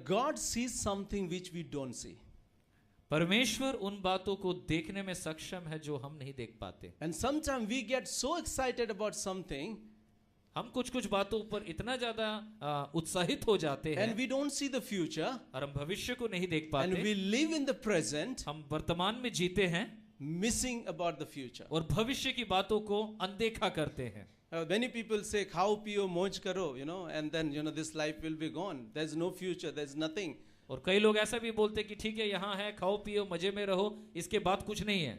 God sees something which we don't see. परमेश्वर उन बातों को देखने में सक्षम है जो हम नहीं देख पाते. And sometimes we get so excited about something हम कुछ कुछ बातों पर इतना ज्यादा उत्साहित हो जाते हैं and we don't see the future और हम भविष्य को नहीं देख and पाते. we live in the present हम वर्तमान में जीते हैं missing about the future. और भविष्य की बातों को अनदेखा करते हैं. Many people say khao piyo moj karo, and then this life will be gone. There's no future, there's nothing. और कई लोग ऐसा भी बोलते कि ठीक है यहाँ है, खाओ पियो मजे में रहो, इसके बाद कुछ नहीं है.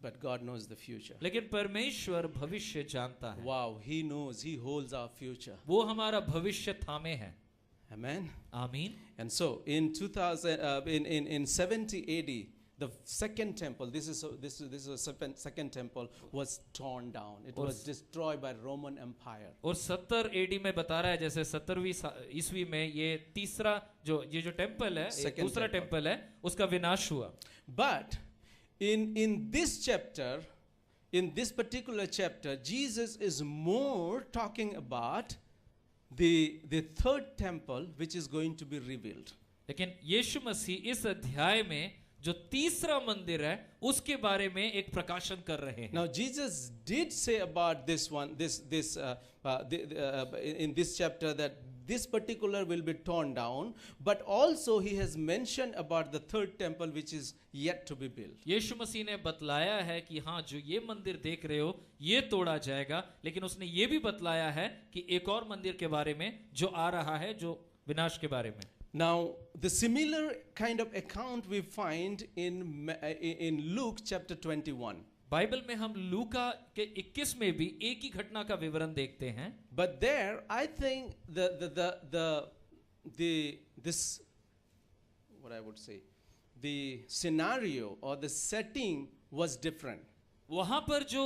But God knows the future. लेकिन परमेश्वर भविष्य जानता है. Wow, he knows, he holds our future. वो हमारा भविष्य थामे है. Amen. आमीन. And so in 70 AD, the second temple, this is a second temple, was torn down. It was destroyed by Roman Empire. और 70 AD में बता रहा है जैसे 70वीं ईस्वी में ये तीसरा ये जो टेम्पल है, दूसरा टेम्पल है, उसका विनाश हुआ. But in this chapter, in this particular chapter, Jesus is more talking about the third temple which is going to be revealed. लेकिन यीशु मसीह इस अध्याय में जो तीसरा मंदिर है उसके बारे में एक प्रकाशन कर रहे हैं. Now Jesus did say about this one, in this chapter, that this particular will be torn down, but also he has mentioned about the third temple which is yet to be built. यीशु मसीह ने बतलाया है कि हाँ जो ये मंदिर देख रहे हो ये तोड़ा जाएगा, लेकिन उसने ये भी बतलाया है कि एक और मंदिर के बारे में जो आ रहा है, जो विनाश के बारे में. Now, the similar kind of account we find in Luke chapter 21. Bible में हम लूका के 21 में भी एक ही घटना का विवरण देखते हैं. But there, I think this, what I would say, the scenario or the setting was different. वहां पर जो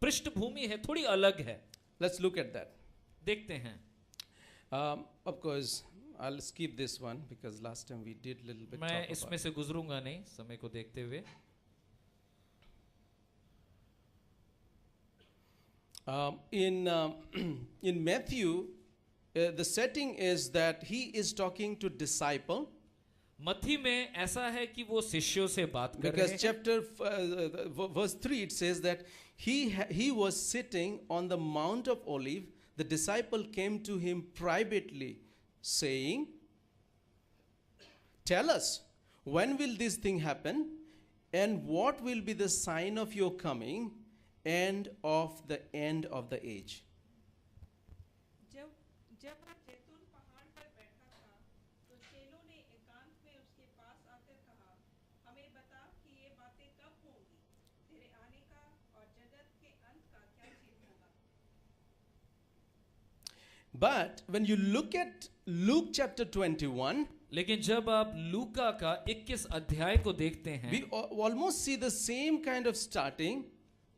पृष्ठभूमि है थोड़ी अलग है. Let's look at that. देखते हैं. Of course, I'll skip this one because last time we did little bit. मैं इसमें से गुजरूंगा नहीं समय को देखते हुए. In Matthew, the setting is that he is talking to disciple. मत्ती में ऐसा है कि वो शिष्यों से बात कर रहे Because हैं. chapter verse 3 it says that he was sitting on the Mount of Olive. The disciple came to him privately, saying, "Tell us, when will this thing happen, and what will be the sign of your coming and of the end of the age?" जब वह जैतून पहाड़ पर बैठा था, तो चेलों ने एकांत में उसके पास आकर कहा, हमें बता कि ये बातें कब होंगी, तेरे आने का और जगत के अंत का क्या चिन्ह होगा. But when you look at Luke chapter 21, लेकिन जब आप लूका का 21 अध्याय को देखते हैं, we almost see the same kind of starting.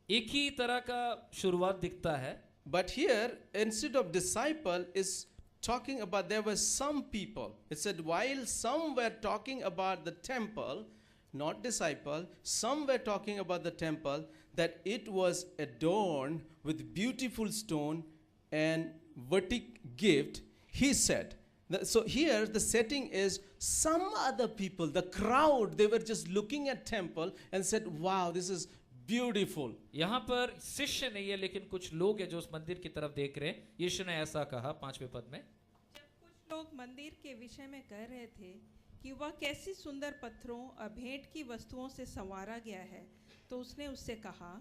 एक ही तरह का शुरुआत दिखता है. But here, instead of disciple, is talking about there were some people. It said while some were talking about the temple, not disciple, some were talking about the temple, that it was adorned with beautiful stone and vertic gift, he said. So here the setting is some other people, the crowd, they were just looking at temple and said, wow, this is beautiful. यहाँ पर शिष्य नहीं है लेकिन कुछ लोग हैं जो उस मंदिर की तरफ देख रहे हैं. यीशु ने ऐसा कहा 5वें पद में. जब कुछ लोग मंदिर के विषय में कह रहे थे कि वह कैसी सुंदर पत्थरों और भेंट की वस्तुओं से संवारा गया है, तो उसने उससे कहा,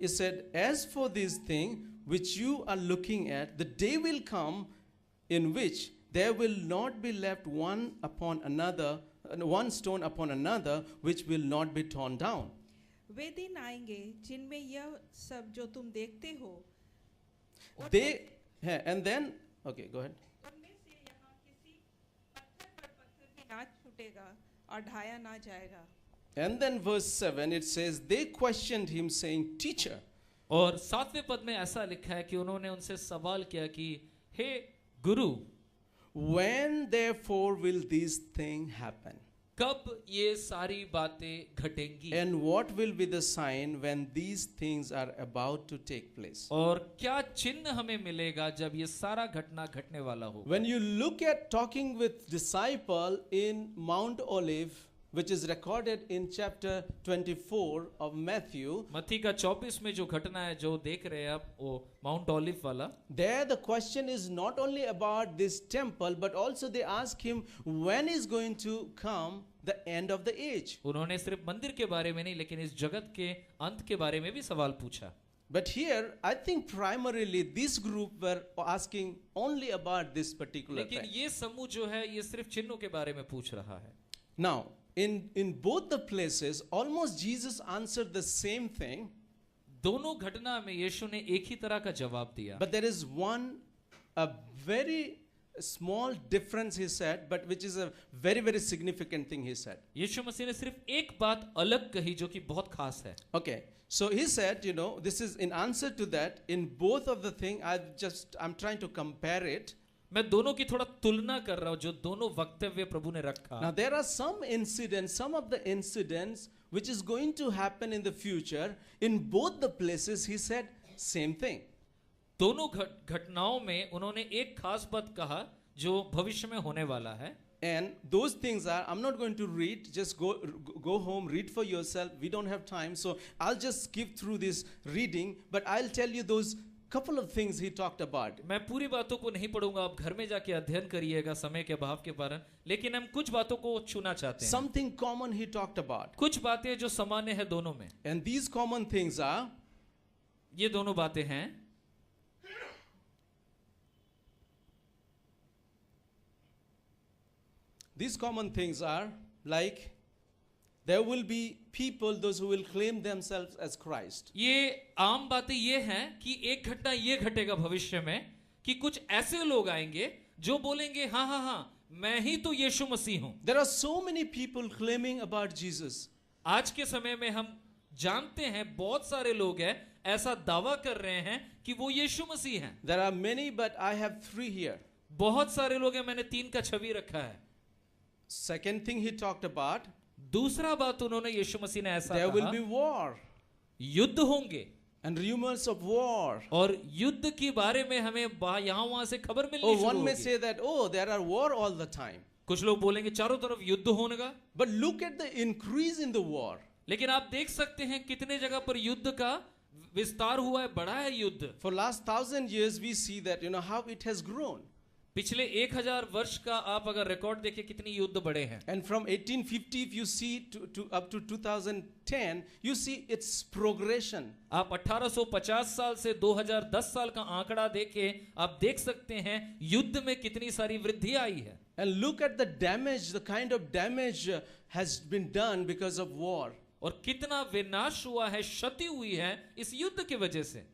He said, as for this thing which you are looking at, the day will come in which there will not be left one stone upon another, which will not be torn down. वे दिन आएंगे जिनमें यह सब जो तुम देखते हो And then, okay, go ahead. उनमें से यहाँ किसी पत्थर पर पत्थर भी ना छूटेगा और ढाया ना जाएगा. And then verse 7, it says, they questioned him saying, Teacher. और 7वें पद में ऐसा लिखा है कि उन्होंने उनसे सवाल किया कि हे गुरु, when therefore will this thing happen? कब ये सारी बातें घटेंगी? And what will be the sign when these things are about to take place? और क्या चिन्ह हमें मिलेगा जब ये सारा घटना घटने वाला हो? When you look at talking with disciple in Mount Olive, which is recorded in chapter 24 of Matthew, मत्ती का 24 में जो घटना है जो देख रहे हैं आप, वो माउंट ऑलिव वाला, there the question is not only about this temple, but also they ask him when is going to come the end of the age. उन्होंने सिर्फ मंदिर के बारे में नहीं लेकिन इस जगत के अंत के बारे में भी सवाल पूछा. But here, I think primarily this group were asking only about this particular लेकिन thing. ये समूह जो है ये सिर्फ चिन्हों के बारे में पूछ रहा है. Now, in both the places, almost Jesus answered the same thing. दोनों घटना में यीशु ने एक ही तरह का जवाब दिया. But there is a very small difference he said, but which is a very, very significant thing he said. यीशु मसीह ने सिर्फ एक बात अलग कही जो कि बहुत खास है. Okay, so he said, this is in answer to that, in both of the thing, I'm trying to compare it. मैं दोनों की थोड़ा तुलना कर रहा हूं जो दोनों वक्तव्य प्रभु ने रखा. Now there are some of the incidents which is going to happen in the future. In both the places he said same thing. दोनों घटनाओं में उन्होंने एक खास बात कहा जो भविष्य में होने वाला है. And those things are, I'm not going to read, just go home, read for yourself. We don't have time, so I'll just skip through this reading, but I'll tell you those couple of things he talked about. मैं पूरी बातों को नहीं पढ़ूंगा, आप घर में जाके अध्ययन करिएगा समय के अभाव के कारण, लेकिन हम कुछ बातों को छूना चाहते हैं. Something common he talked about. कुछ बातें जो सामान्य है दोनों में. And these common things are, ये दोनों बातें हैं. these common things are like there will be people, those who will claim themselves as Christ. ये आम बातें ये हैं कि एक घटना ये घटेगा भविष्य में कि कुछ ऐसे लोग आएंगे जो बोलेंगे हाँ हाँ हाँ मैं ही तो यीशु मसीह हूं. There are so many people claiming about Jesus. आज के समय में हम जानते हैं बहुत सारे लोग हैं ऐसा दावा कर रहे हैं कि वो यीशु मसीह हैं. There are many, but I have 3 here. बहुत सारे लोग हैं, मैंने 3 का छवि रखा है. Second thing he talked about, दूसरा बात उन्होंने यीशु मसीह ने ऐसा there will कहा, be war युद्ध होंगे and rumors of war. और युद्ध के बारे में हमें यहाँ वहां से खबर मिलनी Oh, शुरू one may होगी. say that, oh, there are war all the time. कुछ लोग बोलेंगे चारों तरफ युद्ध होने का, But look at the increase in the war. लेकिन आप देख सकते हैं कितने जगह पर युद्ध का विस्तार हुआ है, बढ़ा है युद्ध. For last 1,000 years, we see that, how it has grown. पिछले 1000 वर्ष का आप अगर रिकॉर्ड देखें कितनी युद्ध बढ़े हैं. And from 1850, if you see to up to 2010, you see its progression. आप 1850 साल से 2010 साल का आंकड़ा देखें, आप देख सकते हैं युद्ध में कितनी सारी वृद्धि आई है. And look at the damage, the kind of damage has been done because of war. और कितना विनाश हुआ है, क्षति हुई है इस युद्ध की वजह से.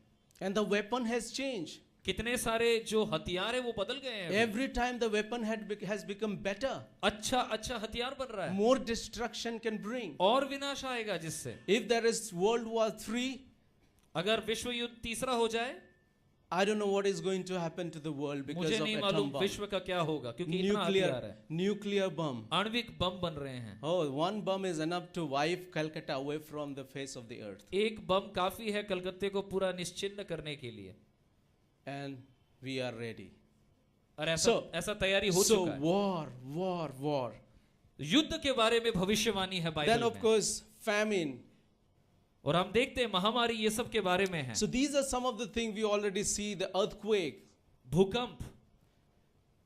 And the weapon has changed. कितने सारे जो हथियार है वो बदल गए हैं. Every time the weapon has become better. अच्छा हथियार बन रहा है. More destruction can bring. और विनाश आएगा जिससे. If there is World War III, अगर विश्व युद्ध तीसरा हो जाए, I don't know what is going to happen to the world because मुझे of नहीं atom मालूम bomb. विश्व का क्या होगा क्योंकि इतना हथियार है. Nuclear bomb. आणविक बम बन रहे हैं. Oh, one bomb is enough to wipe Calcutta away from the face of the earth. एक बम काफी है कलकत्ते को पूरा निश्चिन्न करने के लिए. And we are ready. और ऐसा तैयारी हो So चुका है. war. युद्ध के बारे में भविष्यवाणी है Then बाइबल of में. course famine. और हम देखते हैं महामारी ये सब के बारे में है. So these are some of the things we already see, the earthquake. भूकंप.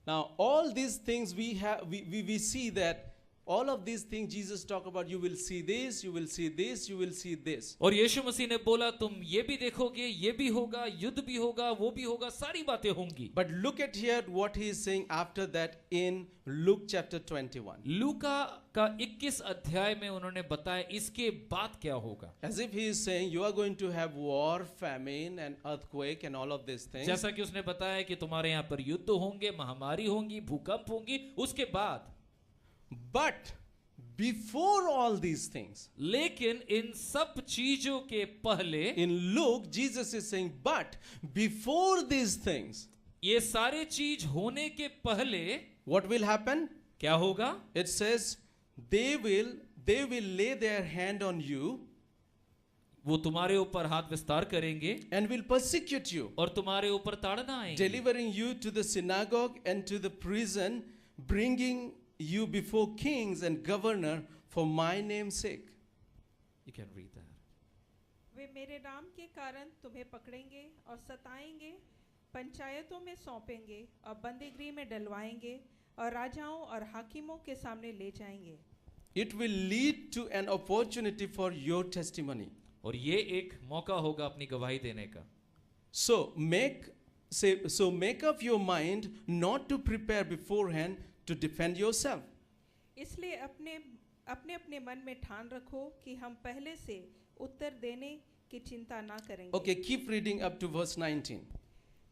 Now all these things we see that All of these things Jesus talk about, you will see this, you will see this, you will see this. और यीशु मसीह ने बोला तुम ये भी देखोगे, ये भी होगा, युद्ध भी होगा, वो भी होगा, सारी बातें होंगी. But look at here what he is saying after that in Luke chapter 21. लूका का 21 अध्याय में उन्होंने बताया इसके बाद क्या होगा. As if he is saying you are going to have war, famine and earthquake and all of these things. जैसा कि उसने बताया कि तुम्हारे यहाँ पर युद्ध होंगे, महामारी होंगी, भूकंप होंगी, उसके बाद. But before all these things, लेकिन इन सब चीजों के पहले, in Luke Jesus is saying, but before these things, ये सारे चीज होने के पहले what will happen? क्या होगा? It says they will lay their hand on you वो तुम्हारे ऊपर हाथ विस्तार करेंगे and will persecute you, और तुम्हारे ऊपर ताड़ना आएंगे, delivering you to the synagogue and to the prison, bringing you before kings and governor for my name's sake. You can read that. वे मेरे नाम के कारण तुम्हें पकड़ेंगे और सताएंगे, पंचायतों में सौंपेंगे और बंदीगृह में डलवाएंगे और राजाओं और हाकिमों के सामने ले जाएंगे. It will lead to an opportunity for your testimony. और ये एक मौका होगा अपनी गवाही देने का. So make up your mind not to prepare beforehand to defend yourself. इसलिए अपने अपने मन में ठान रखो कि हम पहले से उत्तर देने की चिंता ना करेंगे. Okay, keep reading up to verse 19.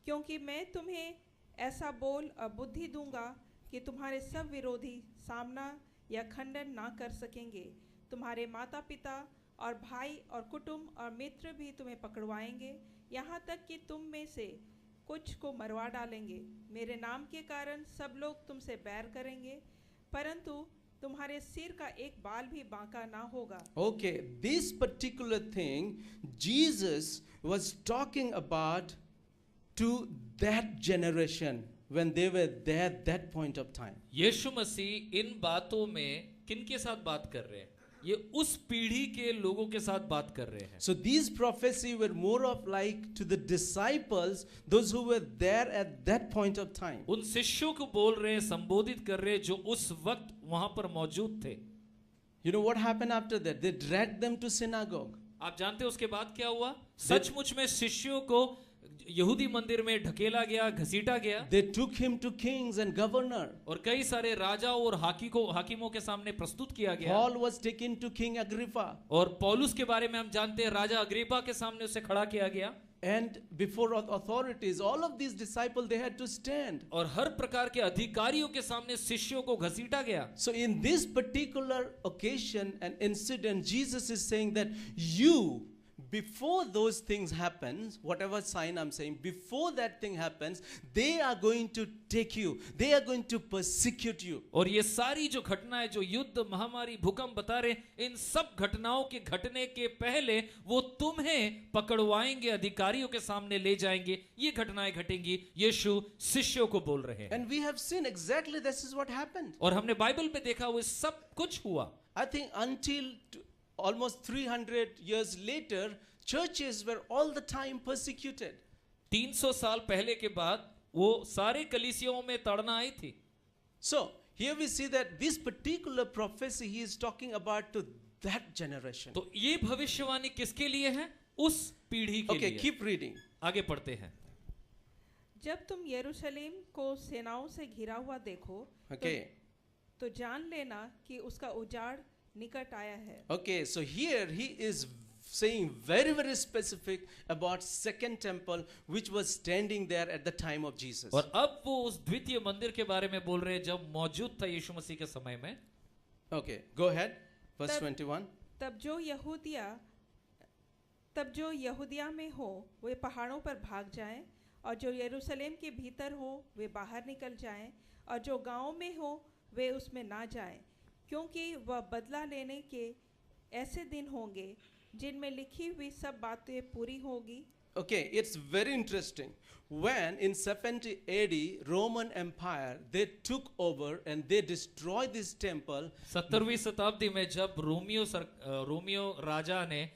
क्योंकि मैं तुम्हें ऐसा बोल और बुद्धि दूंगा कि तुम्हारे सब विरोधी सामना या खंडन ना कर सकेंगे. तुम्हारे माता पिता और भाई और कुटुंब और मित्र भी तुम्हें पकड़वाएंगे, यहाँ तक कि तुम में से कुछ को मरवा डालेंगे. मेरे नाम के कारण सब लोग तुमसे बैर करेंगे, परंतु तुम्हारे सिर का एक बाल भी बांका ना होगा. Okay, this particular thing Jesus was talking about to that generation when they were there at that point of time. यीशु मसीह इन बातों में किनके साथ बात कर रहे हैं? ये उस पीढ़ी के लोगों के साथ बात कर रहे हैं. So these prophecies were more of like to the disciples, those who were there at that point of time. उन शिष्यों को बोल रहे हैं, संबोधित कर रहे हैं जो उस वक्त वहां पर मौजूद थे. You know what happened after that? They dragged them to synagogue. आप जानते हैं उसके बाद क्या हुआ? सचमुच में शिष्यों को यहूदी मंदिर में ढकेला गया, घसीटा गया. They took him to kings and governor. और कई सारे राजा और हाकिमों के सामने प्रस्तुत किया गया. Paul was taken to King Agrippa. और पौलुस के बारे में हम जानते हैं, राजा अग्रिप्पा के सामने उसे खड़ा किया गया. And before authorities, all of these disciples, they had to stand. और हर प्रकार के अधिकारियों के सामने शिष्यों को घसीटा गया. So in this particular occasion and incident, Jesus is saying that you, before those things happen, whatever sign I'm saying, before that thing happens, they are going to take you, they are going to persecute you. और ये सारी जो घटनाएं, जो युद्ध, महामारी, भूकंप बता रहे, इन सब घटनाओं के घटने के पहले वो तुम्हें पकड़वाएंगे, अधिकारियों के सामने ले जाएंगे. ये घटनाएं घटेंगी. यीशु शिष्यों को बोल रहे हैं. And we have seen exactly this is what happened. और हमने बाइबल में देखा वो सब कुछ हुआ. I think until almost 300 years later, churches were all the time persecuted. 300 साल पहले के बाद वो सारे कलीसियाओं में ताड़ना आई थी. So here we see that this particular prophecy he is talking about to that generation. तो ये भविष्यवाणी किसके लिए है? उस पीढ़ी के Okay, लिए. keep reading. आगे पढ़ते हैं. जब तुम यरूशलेम को सेनाओं से घिरा हुआ देखो, Okay. तो जान लेना कि उसका उजाड़ निकट आया है. Okay, so here he is saying very, very specific about second temple which was standing there at the time of Jesus. और अब वो उस द्वितीय मंदिर के बारे में बोल रहे हैं जब मौजूद था यीशु मसीह के समय में. Okay, go ahead. Verse 21. तब जो यहूदिया में हो वे पहाड़ों पर भाग जाएं, और जो यरूशलेम के भीतर हो वे बाहर निकल जाएं, और जो गाँव में हो वे उसमें ना जाएं, क्योंकि वह बदला लेने के ऐसे दिन होंगे जिनमें लिखी हुई सब बातें पूरी होगी. Okay, it's very interesting. When in 70 AD, Roman Empire, they took over and they destroyed this temple. 17वीं शताब्दी में जब रोमियो राजा ने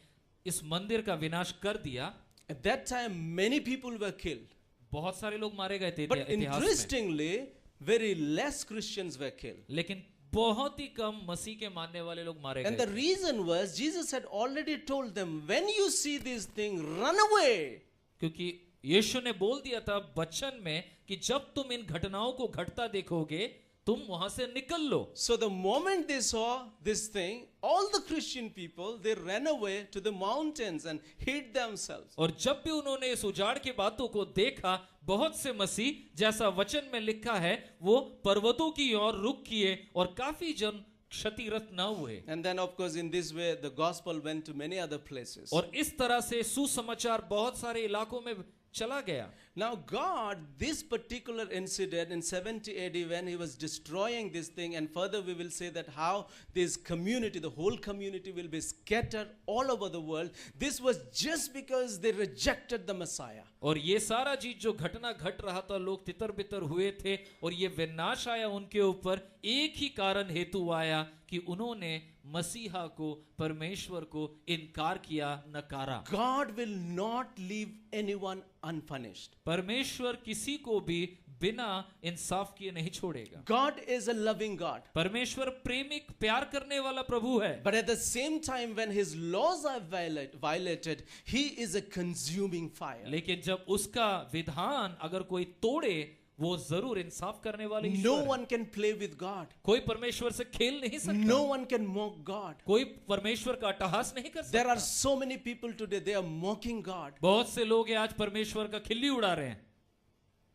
इस मंदिर का विनाश कर दिया, At that time, many people were killed. बहुत सारे लोग मारे गए थे But इतिहास में. interestingly, very less Christians were killed. लेकिन बहुत ही कम मसीह के मानने वाले लोग मारे And गए the थे। reason was Jesus had already told them, when you see this thing, run away. क्योंकि यीशु ने बोल दिया था वचन में कि जब तुम इन घटनाओं को घटता देखोगे तुम वहां से निकल लो। So the moment they saw this thing, all the Christian people, they ran away to the mountains and hid themselves. और जब भी उन्होंने इस उजाड़ की बातों को देखा, बहुत से मसीह जैसा वचन में लिखा है वो पर्वतों की ओर रुख किए और काफी जन क्षतिग्रस्त न हुए। And then of course in this way the gospel went to many other places. और इस तरह से सुसमाचार बहुत सारे इलाकों में चला गया। Now God, this particular incident in 70 AD when he was destroying this thing, and further we will say that how this community, the whole community will be scattered all over the world, this was just because they rejected the Messiah. और ये सारा चीज जो घटना घट रहा था, लोग तितर बितर हुए थे और ये विनाश आया उनके ऊपर, एक ही कारण हेतु आया कि उन्होंने मसीहा को, परमेश्वर को इनकार किया, नकारा। God will not leave anyone unpunished. परमेश्वर किसी को भी बिना इंसाफ किए नहीं छोड़ेगा। God is a loving God. परमेश्वर प्रेमिक, प्यार करने वाला प्रभु है। But at the same time, when his laws are violated, he is a consuming fire. लेकिन जब उसका विधान अगर कोई तोड़े, वो जरूर इंसाफ करने वाले ईश्वर No है। one can play with God. कोई परमेश्वर से खेल नहीं सकता। No one can mock God. कोई परमेश्वर का अट्टहास नहीं कर There are सकता। so many people today, they are mocking God. बहुत से लोग हैं आज परमेश्वर का खिल्ली उड़ा रहे हैं,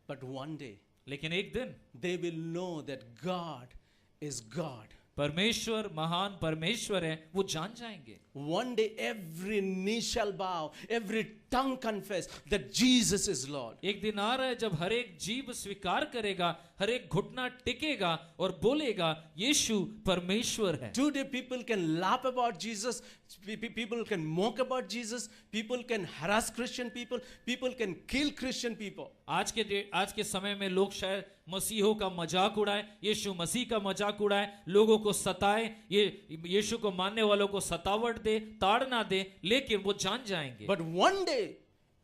But one day, लेकिन एक दिन they will know that God is God. परमेश्वर महान परमेश्वर है, वो जान जाएंगे। One day, every knee shall bow, every tongue confess that Jesus is Lord. एक दिन आ रहा है जब हर एक जीव स्वीकार करेगा, हर एक घुटना टिकेगा और बोलेगा यीशु परमेश्वर है। Today, people can laugh about Jesus, people can mock about Jesus, people can harass Christian people, people can kill Christian people. आज के समय में लोग शायद मसीहों का मजाक उड़ाए, यीशु मसीह का मजाक उड़ाए, लोगों को सताए, ये यीशु को मानने वालों को सतावट दे, ताड़ ना दे, लेकिन वो जान जाएंगे। But one day,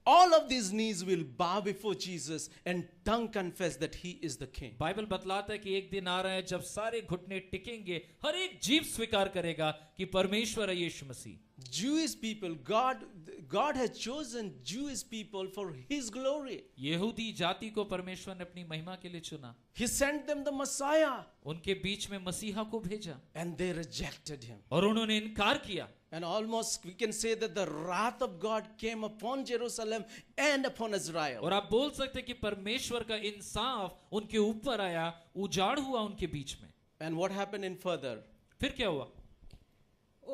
all of these knees will bow before Jesus and tongue confess that he is the king. Bible बतलाता है कि एक दिन आ रहा है जब सारे घुटने टिकेंगे, हर एक जीव स्वीकार करेगा कि परमेश्वर है यीशु मसीह। Jewish people, God has chosen Jewish people for his glory. यहूदी जाति को परमेश्वर ने अपनी महिमा के लिए चुना, He sent them the Messiah उनके बीच में मसीहा को भेजा and they rejected him. और उन्होंने इनकार किया। And almost we can say that the wrath of God came upon Jerusalem and upon Israel. और आप बोल सकते हैं कि परमेश्वर का इंसाफ उनके ऊपर आया, उजाड़ हुआ उनके बीच में। And what happened in further? फिर क्या हुआ?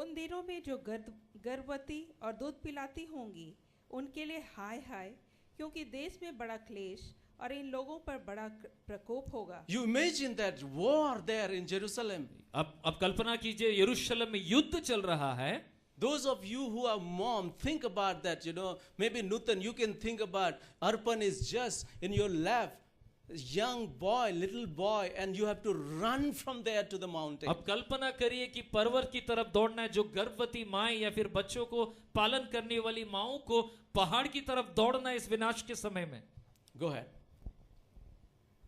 उन दिनों में जो गर्भवती और दूध पिलाती होंगी उनके लिए हाय हाय, क्योंकि देश में बड़ा क्लेश और इन लोगों पर बड़ा प्रकोप होगा। You imagine that war there in Jerusalem. अब कल्पना कीजिए यरूशलेम में युद्ध चल रहा है। Those of you who are mom, think about that, maybe Nutan, you can think about Arpan is just in your lap, young boy, little boy, and you have to run from there to the mountain. अब कल्पना करिए कि पर्वत की तरफ दौड़ना है, जो गर्भवती माँ या फिर बच्चों को पालन करने वाली माँओं को पहाड़ की तरफ दौड़ना है इस विनाश के समय में। Go ahead.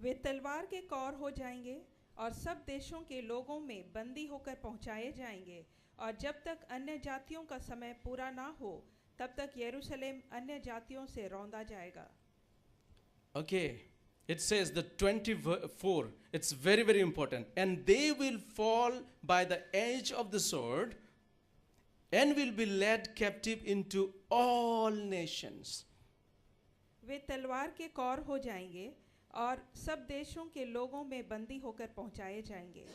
वे तलवार के कौर हो जाएंगे और सब देशों के लोगों में बंदी होकर पहुंचाए जाएंगे, और जब तक अन्य जातियों का समय पूरा ना हो तब तक यरूशलेम अन्य जातियों से रौंदा जाएगा। Okay. It says the 24, it's very, very important. And they will fall by the edge of the sword and will be led captive into all nations. वे तलवार के कौर हो जाएंगे और सब देशों के लोगों में बंदी होकर पहुंचाए जाएंगे।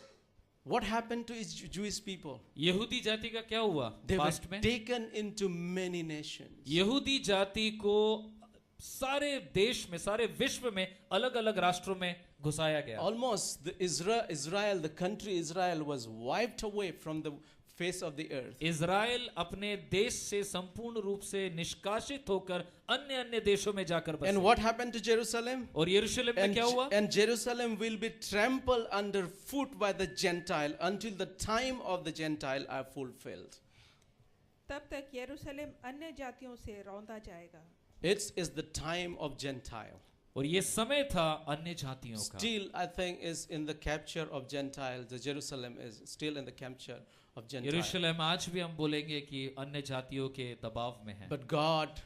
What happened to Jewish people? यहूदी जाति का क्या हुआ? They were पास्ट में taken into many nations. यहूदी जाति को सारे देश में, सारे विश्व में, अलग अलग राष्ट्रों में घुसाया गया। Almost Israel, the country Israel was wiped away from the face of the earth. Israel अपने देश से संपूर्ण रूप से निष्कासित होकर अन्य अन्य देशों में जाकर बसा। And what happened to Jerusalem? और यरूशलेम में क्या हुआ? And Jerusalem will be trampled underfoot by the Gentile until the time of the Gentile are fulfilled. तब तक यरूशलेम अन्य जातियों से रौंदा जाएगा। It is the time of Gentile. और ये समय था अन्य जातियों का। still I think is in the capture of Gentiles. The Jerusalem is still in the capture of Gentiles. यरूशलेम आज भी हम बोलेंगे कि अन्य जातियों के दबाव में है। But God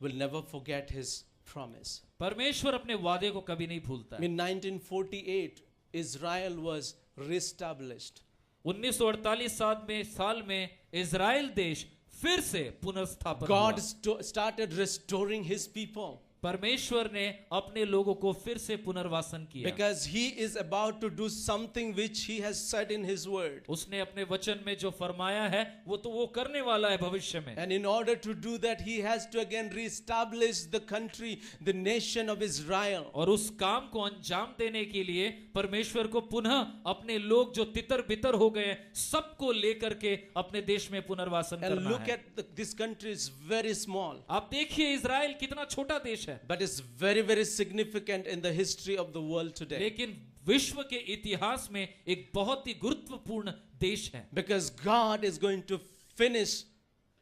will never forget His promise. परमेश्वर अपने वादे को कभी नहीं भूलता है। In 1948, Israel was reestablished. 1948 साल में इजराइल देश फिर से पुनर्स्थापित God हुआ। started restoring His people. परमेश्वर ने अपने लोगों को फिर से पुनर्वासन किया, Because He is about to do something which He has said in His word. उसने अपने वचन में जो फरमाया है वो तो वो करने वाला है भविष्य में। And in order to do that, He has to again reestablish the country, the nation of Israel. और उस काम को अंजाम देने के लिए परमेश्वर को पुनः अपने लोग जो तितर बितर हो गए सबको लेकर के अपने देश में पुनर्वासन And करना look है। at this country is very small, आप देखिए इजराइल कितना छोटा देश है, but it's very, very significant in the history of the world today. लेकिन विश्व के इतिहास में एक बहुत ही गुरुत्वपूर्ण देश है, Because God is going to finish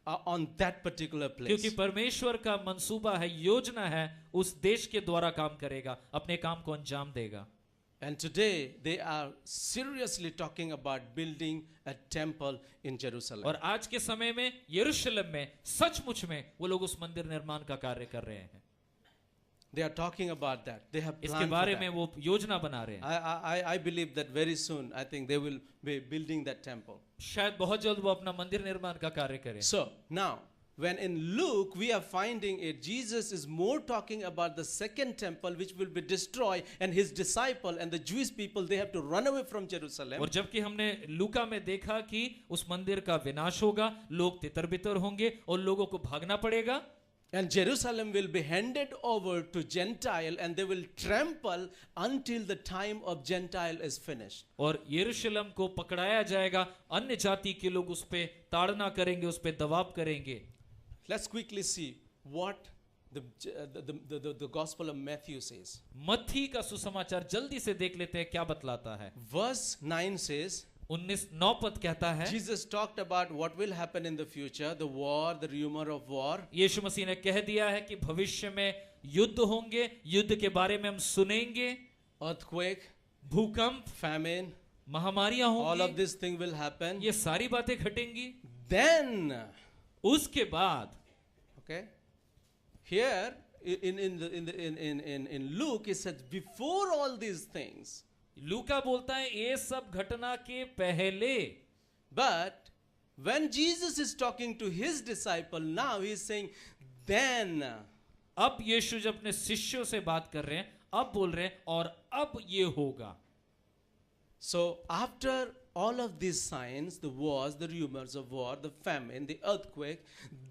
on that particular क्योंकि place. परमेश्वर का मंसूबा है, योजना है, उस देश के द्वारा काम करेगा, अपने काम को अंजाम देगा। And today they are seriously talking about building a temple in Jerusalem. और आज के समय में यरूशलेम में सचमुच में वो लोग उस मंदिर निर्माण का कार्य कर रहे हैं। They are talking about that. They have इसके planned for बारे that. में वो योजना बना रहे हैं। I believe that very soon, I think they will be building that temple. शायद बहुत जल्द वो अपना मंदिर निर्माण का कार्य करें। So now, when in Luke we are finding it, Jesus is more talking about the second temple which will be destroyed, and his disciple and the Jewish people, they have to run away from Jerusalem. और जबकि हमने लूका में देखा कि उस मंदिर का विनाश होगा, लोग तितर बितर होंगे और लोगों को भागना पड़ेगा, And Jerusalem will be handed over to Gentile, and they will trample until the time of Gentile is finished. और यरूशलेम को पकड़ाया जाएगा, अन्य जाति के लोग उस पे ताड़ना करेंगे, उस पे दबाव करेंगे। Let's quickly see what the Gospel of Matthew says. मत्ती का सुसमाचार जल्दी से देख लेते हैं क्या बतलाता है। Verse 9 says, 19:9 पद कहता है, Jesus talked about what will happen in the future, the war, the rumor of war. यीशु मसीह ने कह दिया है कि भविष्य में युद्ध होंगे, युद्ध के बारे में हम सुनेंगे, Earthquake, भूकंप, famine, महामारियां all of होंगी, this thing will happen. ये सारी बातें घटेंगी। Then, उसके बाद okay, here in Luke it says before all these things, लूका बोलता है ये सब घटना के पहले, but when Jesus is talking to his disciple, now he is saying then. अब यीशु जब अपने शिष्यों से बात कर रहे हैं, अब बोल रहे हैं और अब ये होगा। So after all of these signs, the wars, the rumors of war, the famine, the earthquake,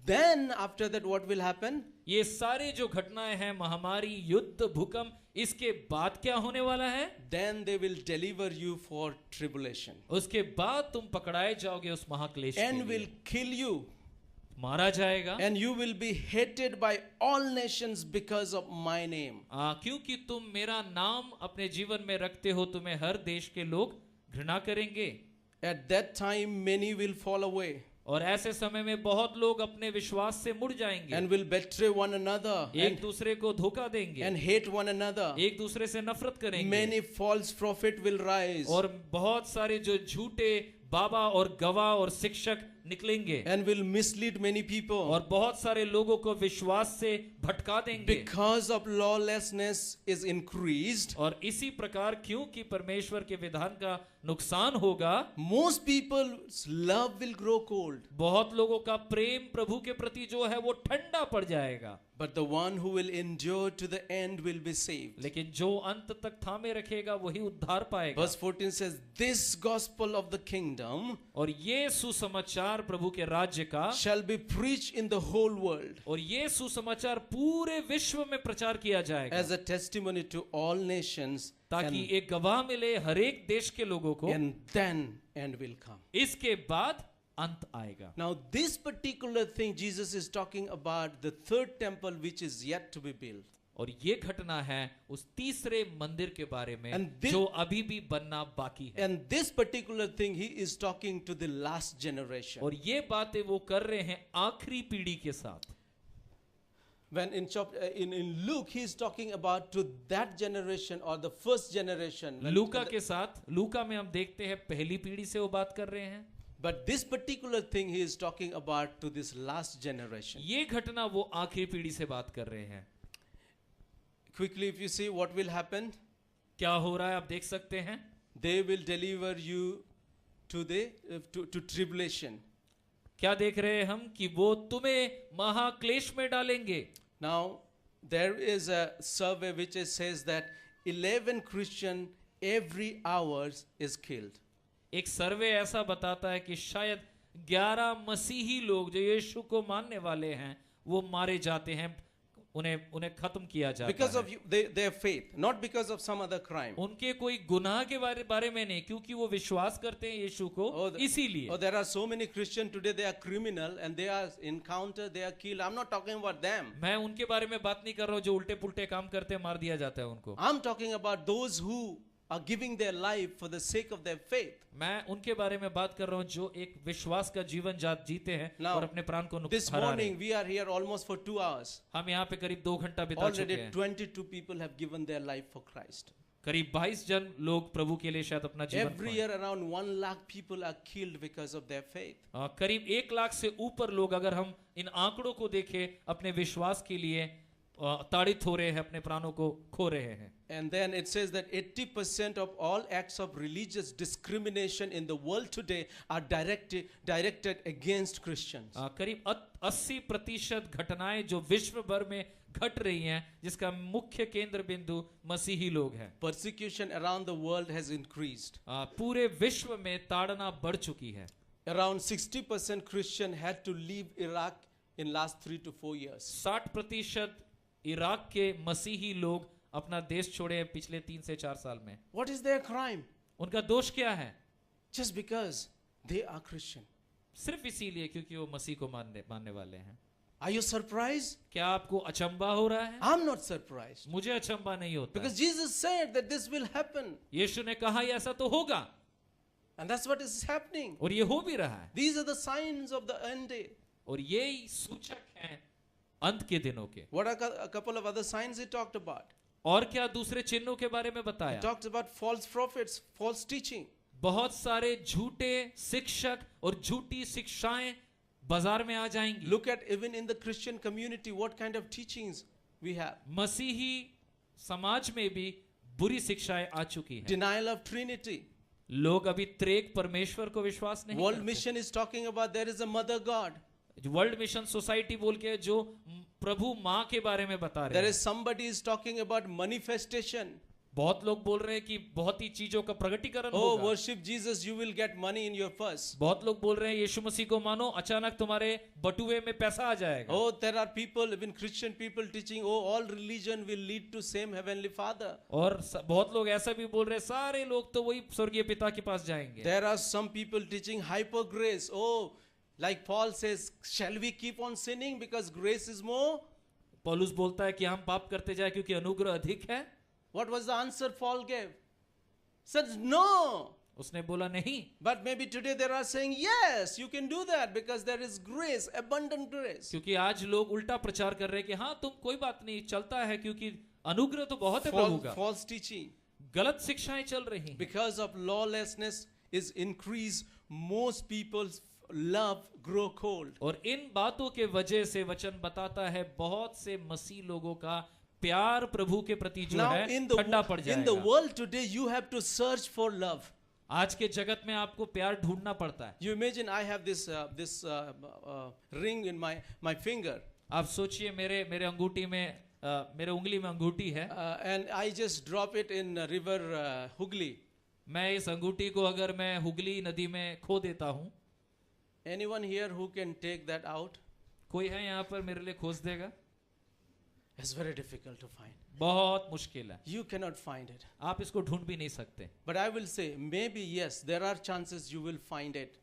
then after that what will happen? ये सारे जो घटनाएं हैं, महामारी, युद्ध, भूकंप, इसके बाद क्या होने वाला है? Then they will deliver you for tribulation उसके बाद तुम पकड़ाए जाओगे उस महाक्लेश के and will लिए, kill you, मारा जाएगा, and you will be hated by all nations because of my name. क्योंकि तुम मेरा नाम अपने जीवन में रखते हो, तुम्हें हर देश के लोग घृणा करेंगे। At that time many will fall away और ऐसे समय में बहुत लोग अपने विश्वास से मुड़ जाएंगे and will betray one another एक दूसरे को धोखा देंगे, and hate one another. एक दूसरे से नफरत करेंगे, Many false prophets will rise और बहुत सारे जो झूठे बाबा और गवाह और शिक्षक निकलेंगे and will mislead many people. और बहुत सारे लोगों को विश्वास से भटका देंगे। Because of lawlessness is increased, और इसी प्रकार क्योंकि परमेश्वर के विधान का नुकसान होगा, most people's love will grow cold. बहुत लोगों का प्रेम प्रभु के प्रति जो है वो ठंडा पड़ जाएगा, But the one who will endure to the end will be saved. लेकिन जो अंत तक थामे रखेगा वही उद्धार पाएगा। Verse 14 says, this gospel of the kingdom और ये सुसमाचार प्रभु के राज्य का shall be preached in the whole world और ये सुसमाचार पूरे विश्व में प्रचार किया जाएगा, as a testimony to all nations, ताकि एक गवाह मिले हर एक देश के लोगों को, and then end will come. इसके बाद अंत आएगा। Now this particular thing Jesus is talking about the third temple which is yet to be built. और ये घटना है उस तीसरे मंदिर के बारे में And this- जो अभी भी बनना बाकी है। And this particular thing he is talking to the last generation. और ये बातें वो कर रहे हैं आखिरी पीढ़ी के साथ। when in Luke he is talking about to that generation or the first generation. लूका के साथ लूका में हम देखते हैं पहली पीढ़ी से वो बात कर रहे हैं, But this particular thing he is talking about to this last generation. ये घटना वो आखिरी पीढ़ी से बात कर रहे हैं. Quickly, if you see what will happen, क्या हो रहा है आप देख सकते हैं. they will deliver you to to tribulation. क्या देख रहे हैं हम कि वो तुम्हें महाक्लेश में डालेंगे. Now there is a survey which says that 11 Christian every hours is killed. एक सर्वे ऐसा बताता है कि शायद 11 मसीही लोग जो यीशु को मानने वाले हैं वो मारे जाते हैं, उन्हें खत्म किया जाता Because है. of their faith, not because of some other crime. उनके कोई गुनाह के बारे में नहीं, क्योंकि वो विश्वास करते हैं यीशु को, इसीलिए. Oh, there are so many Christians today, they are criminal and they are encountered, they are killed. I'm not talking about them. मैं उनके बारे में बात नहीं कर रहा हूँ जो उल्टे पुल्टे काम करते हैं, मार दिया जाता है उनको. I'm talking about those who are giving their life for the sake of their faith. मैं उनके बारे में बात कर रहा हूँ जो एक विश्वास का जीवन जीते हैं Now, और अपने प्राण को This हरा रहे morning हैं. we are here almost for 2 hours. हम यहाँ पे करीब 2 घंटा बिता चुके Already हैं. 22 people have given their life for Christ. करीब 22 जन लोग प्रभु के लिए शायद अपना जीवन Every खोएं. year around 1 lakh people are killed because of their faith. करीब 1 लाख से ऊपर लोग, अगर हम इन आंकड़ों को देखें, अपने विश्वास के लिए ताड़ित हो रहे हैं, अपने प्राणों को खो रहे हैं. And then it says that 80% of all acts of religious discrimination in the world today are directed against Christians. करीब 80% घटनाएं जो विश्व भर में घट रही हैं, जिसका मुख्य केंद्र बिंदु मसीही लोग हैं. Persecution around the world has increased. पूरे विश्व में ताड़ना बढ़ चुकी है. Around 60% Christian had to leave Iraq in last 3 to 4 years. 60% Iraq के मसीही लोग अपना देश छोड़े हैं पिछले 3 से 4 साल में. What is their crime? उनका दोष क्या है? Just because they are Christian. सिर्फ इसीलिए क्योंकि वो मसीह को मानने वाले हैं. Are you surprised? क्या आपको अचंबा हो रहा है? I'm not surprised. मुझे अचंबा नहीं होता. Because Jesus said that this will happen. यीशु ने कहा ये ऐसा तो होगा, And that's what is happening. और ये हो भी रहा है. These are the signs of the end day. और यही सूचक हैं अंत के दिनों के. What are a couple of other signs he talked about? और क्या दूसरे चिन्हों के बारे में He बताया? talked about false prophets, false teaching. बहुत सारे झूठे शिक्षक और झूठी शिक्षाएं बाजार में आ जाएंगी. Look at even in the Christian community what kind of teachings we have. मसीही समाज में भी बुरी शिक्षाएं आ चुकी हैं. Denial of Trinity. लोग अभी त्रेक परमेश्वर को विश्वास नहीं World करते. Mission is talking about there is a mother God. World mission society बोल के जो प्रभु माँ के बारे में बता रहे There हैं. is somebody is talking about manifestation. बहुत लोग बोल रहे हैं कि बहुत ही चीजों का प्रगटीकरण Oh, होगा. worship Jesus, you will get money in your purse. बहुत लोग बोल रहे हैं यीशु मसीह को मानो, अचानक तुम्हारे बटुए में पैसा आ जाएगा. Oh, there are people, even Christian people teaching, oh, all religion will lead to same heavenly Father. और बहुत लोग ऐसा भी बोल रहे हैं सारे लोग तो वही स्वर्गीय पिता के पास जाएंगे. There are some people teaching hyper grace. Oh, like Paul says, shall we keep on sinning because grace is more? पौलुस बोलता है कि हम पाप करते जाए क्योंकि अनुग्रह अधिक है. What was the answer Paul gave? Said no. उसने बोला नहीं. But maybe today they are saying yes, you can do that because there is grace, abundant grace. क्योंकि आज लोग उल्टा प्रचार कर रहे हैं कि हाँ तुम कोई बात नहीं, चलता है क्योंकि अनुग्रह तो बहुत है प्रभु का. False teaching. गलत शिक्षाएं चल रही हैं. Because of lawlessness is increased, most people's love grow cold. और इन बातों के वजह से वचन बताता है बहुत से मसीह लोगों का प्यार प्रभु के प्रति जो Now है in ठंडा पड़ the जाएगा. world today you have to search for love. आज के जगत में आपको प्यार ढूंढना पड़ता है. You imagine I have this ring in my finger. आप सोचिए मेरे अंगूठी में मेरे उंगली में अंगूठी है. And I just drop it in river Hooghly. मैं इस अंगूठी को अगर मैं हुगली नदी में खो देता हूँ, Anyone here who can take that out? कोई है यहाँ पर मेरे लिए खोज देगा? It's very difficult to find. बहुत मुश्किल है. You cannot find it. आप इसको ढूंढ भी नहीं सकते. But I will say, maybe yes, there are chances you will find it.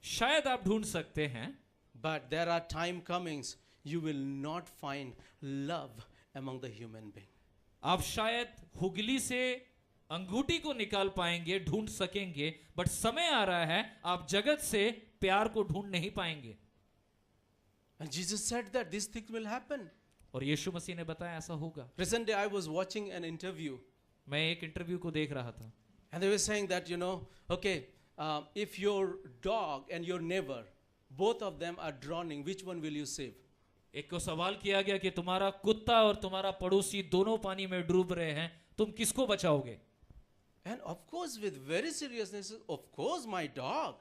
शायद आप ढूंढ सकते हैं, But there are time comings you will not find love among the human being. आप शायद हुगली से अंगूठी को निकाल पाएंगे, ढूंढ सकेंगे, बट समय आ रहा है आप जगत से प्यार को ढूंढ नहीं पाएंगे. And Jesus said that this thing will happen. और यीशु मसीह ने बताया ऐसा होगा। Recently, I was watching an interview, मैं एक इंटरव्यू को देख रहा था, and they were saying that, okay, if your dog and your neighbor, both of them are drowning, which one will you save? एक को सवाल किया गया कि तुम्हारा कुत्ता और तुम्हारा पड़ोसी दोनों पानी में डूब रहे हैं, तुम किसको बचाओगे? And of course, with very seriousness, of course, my dog.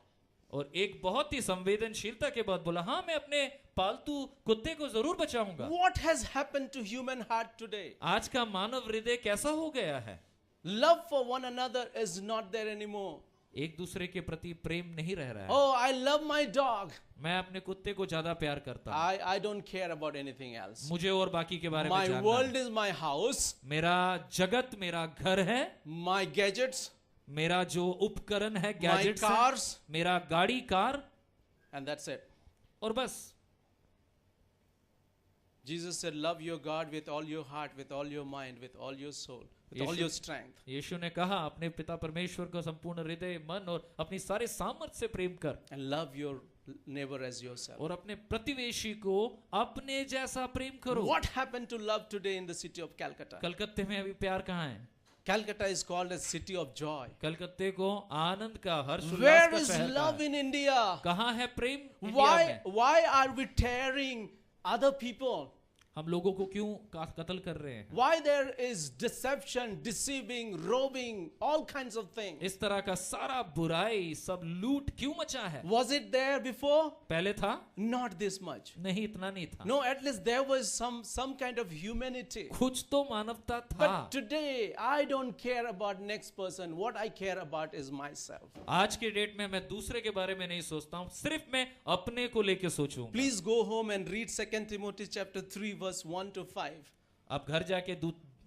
और एक बहुत ही संवेदनशीलता के बाद बोला, हाँ मैं अपने पालतू कुत्ते को जरूर बचाऊंगा। What has happened to human heart today? आज का मानव हृदय कैसा हो गया है? Love for one another is not there anymore. एक दूसरे के प्रति प्रेम नहीं रह रहा है। Oh, I love my dog. मैं अपने कुत्ते को ज्यादा प्यार करता हूँ। I don't care about anything else. मुझे और बाकी के बारे में My जानना world है। is my house. मेरा जगत मेरा घर है, My gadgets, मेरा जो उपकरण है, my गैजेट्स है, cars, मेरा गाड़ी कार, and that's it. और बस। Jesus said, love your God with all your heart, with all your mind, with all your soul, with all Yeshu- your strength. यीशु ने कहा अपने पिता परमेश्वर को संपूर्ण हृदय, मन और अपनी सारे सामर्थ्य से प्रेम कर, And love your neighbor as yourself. और अपने प्रतिवेशी को अपने जैसा प्रेम करो। What happened to love today in the city of Calcutta? कलकत्ते में अभी प्यार कहाँ है? Calcutta is called a city of joy. कलकत्ते को आनंद का, हर्ष उल्लास Where का is शहर love कहा है। in India? कहाँ है प्रेम इंडिया Why, में? why are we tearing other people? हम लोगों को क्यों कत्ल कर रहे हैं? Why there is deception, deceiving, robbing, all kinds of things? इस तरह का सारा बुराई, सब लूट क्यों मचा है? Was it there before? पहले था? Not this much. नहीं, इतना नहीं था। No, at least there was some kind of humanity. कुछ तो मानवता था। But today, I don't care about next person. What I care about is myself. आज के डेट में मैं दूसरे के बारे में नहीं सोचता हूँ, सिर्फ मैं अपने को लेके सोचूंगा। Please go home and read 2 Timothy chapter 3 verse 1 to 5. आप घर जाके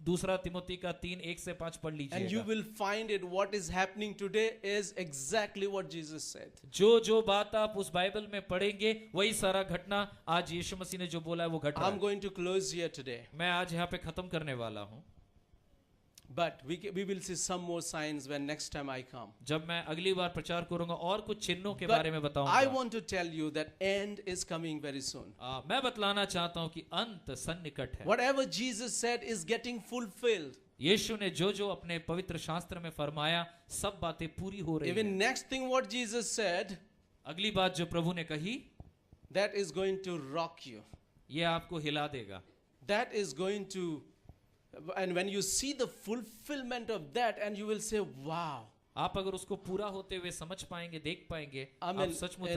दूसरा तिमोथी का 3:1-5 पढ़ And you लीजिएगा। will find it what is happening today is exactly what Jesus said. जो बात आप उस बाइबल में पढ़ेंगे, वही सारा घटना आज यीशु मसीह ने जो बोला है वो घट रहा I'm है। going to close here today. मैं आज यहाँ पे खत्म करने वाला हूँ। But we will see some more signs when next time I come. जब मैं अगली बार प्रचार करूंगा और कुछ चिन्हों के But बारे में I बताऊंगा। want to tell you that end is coming very soon. मैं बतलाना चाहता हूँ कि अंत सन्निकट है। Whatever Jesus said is getting fulfilled. यीशु ने जो अपने पवित्र शास्त्र में फरमाया, सब बातें पूरी हो रही Even हैं। next thing what Jesus said, अगली बात जो प्रभु ने कही, that is going to rock you. ये आपको हिला देगा। That is going to, and when you see the fulfillment of that, and you will say, wow. आप अगर उसको पूरा होते हुए समझ पाएंगे, देख पाएंगे, I आप mean, सचमुच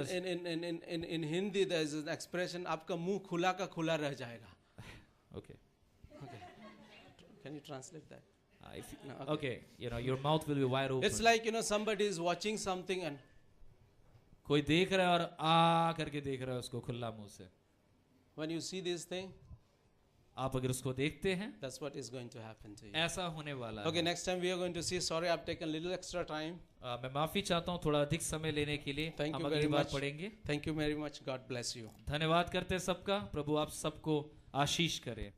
in Hindi there is an expression, आपका मुंह खुला का खुला रह जाएगा. okay. Can you translate that? No, Okay, your mouth will be wide open. It's like, somebody is watching something and कोई देख रहा है और आ करके देख रहा है उसको खुला मुंह से। when you see this thing, आप अगर उसको देखते हैं, that's what is going to happen to you. ऐसा होने वाला Okay, है। next time we are going to see. Sorry, I've taken a little extra time. मैं माफी चाहता हूँ थोड़ा अधिक समय लेने के लिए। Thank हम you अगली very बार much. पढ़ेंगे। Thank you very much. God bless you. धन्यवाद करते हैं सबका। प्रभु आप सबको आशीष करे।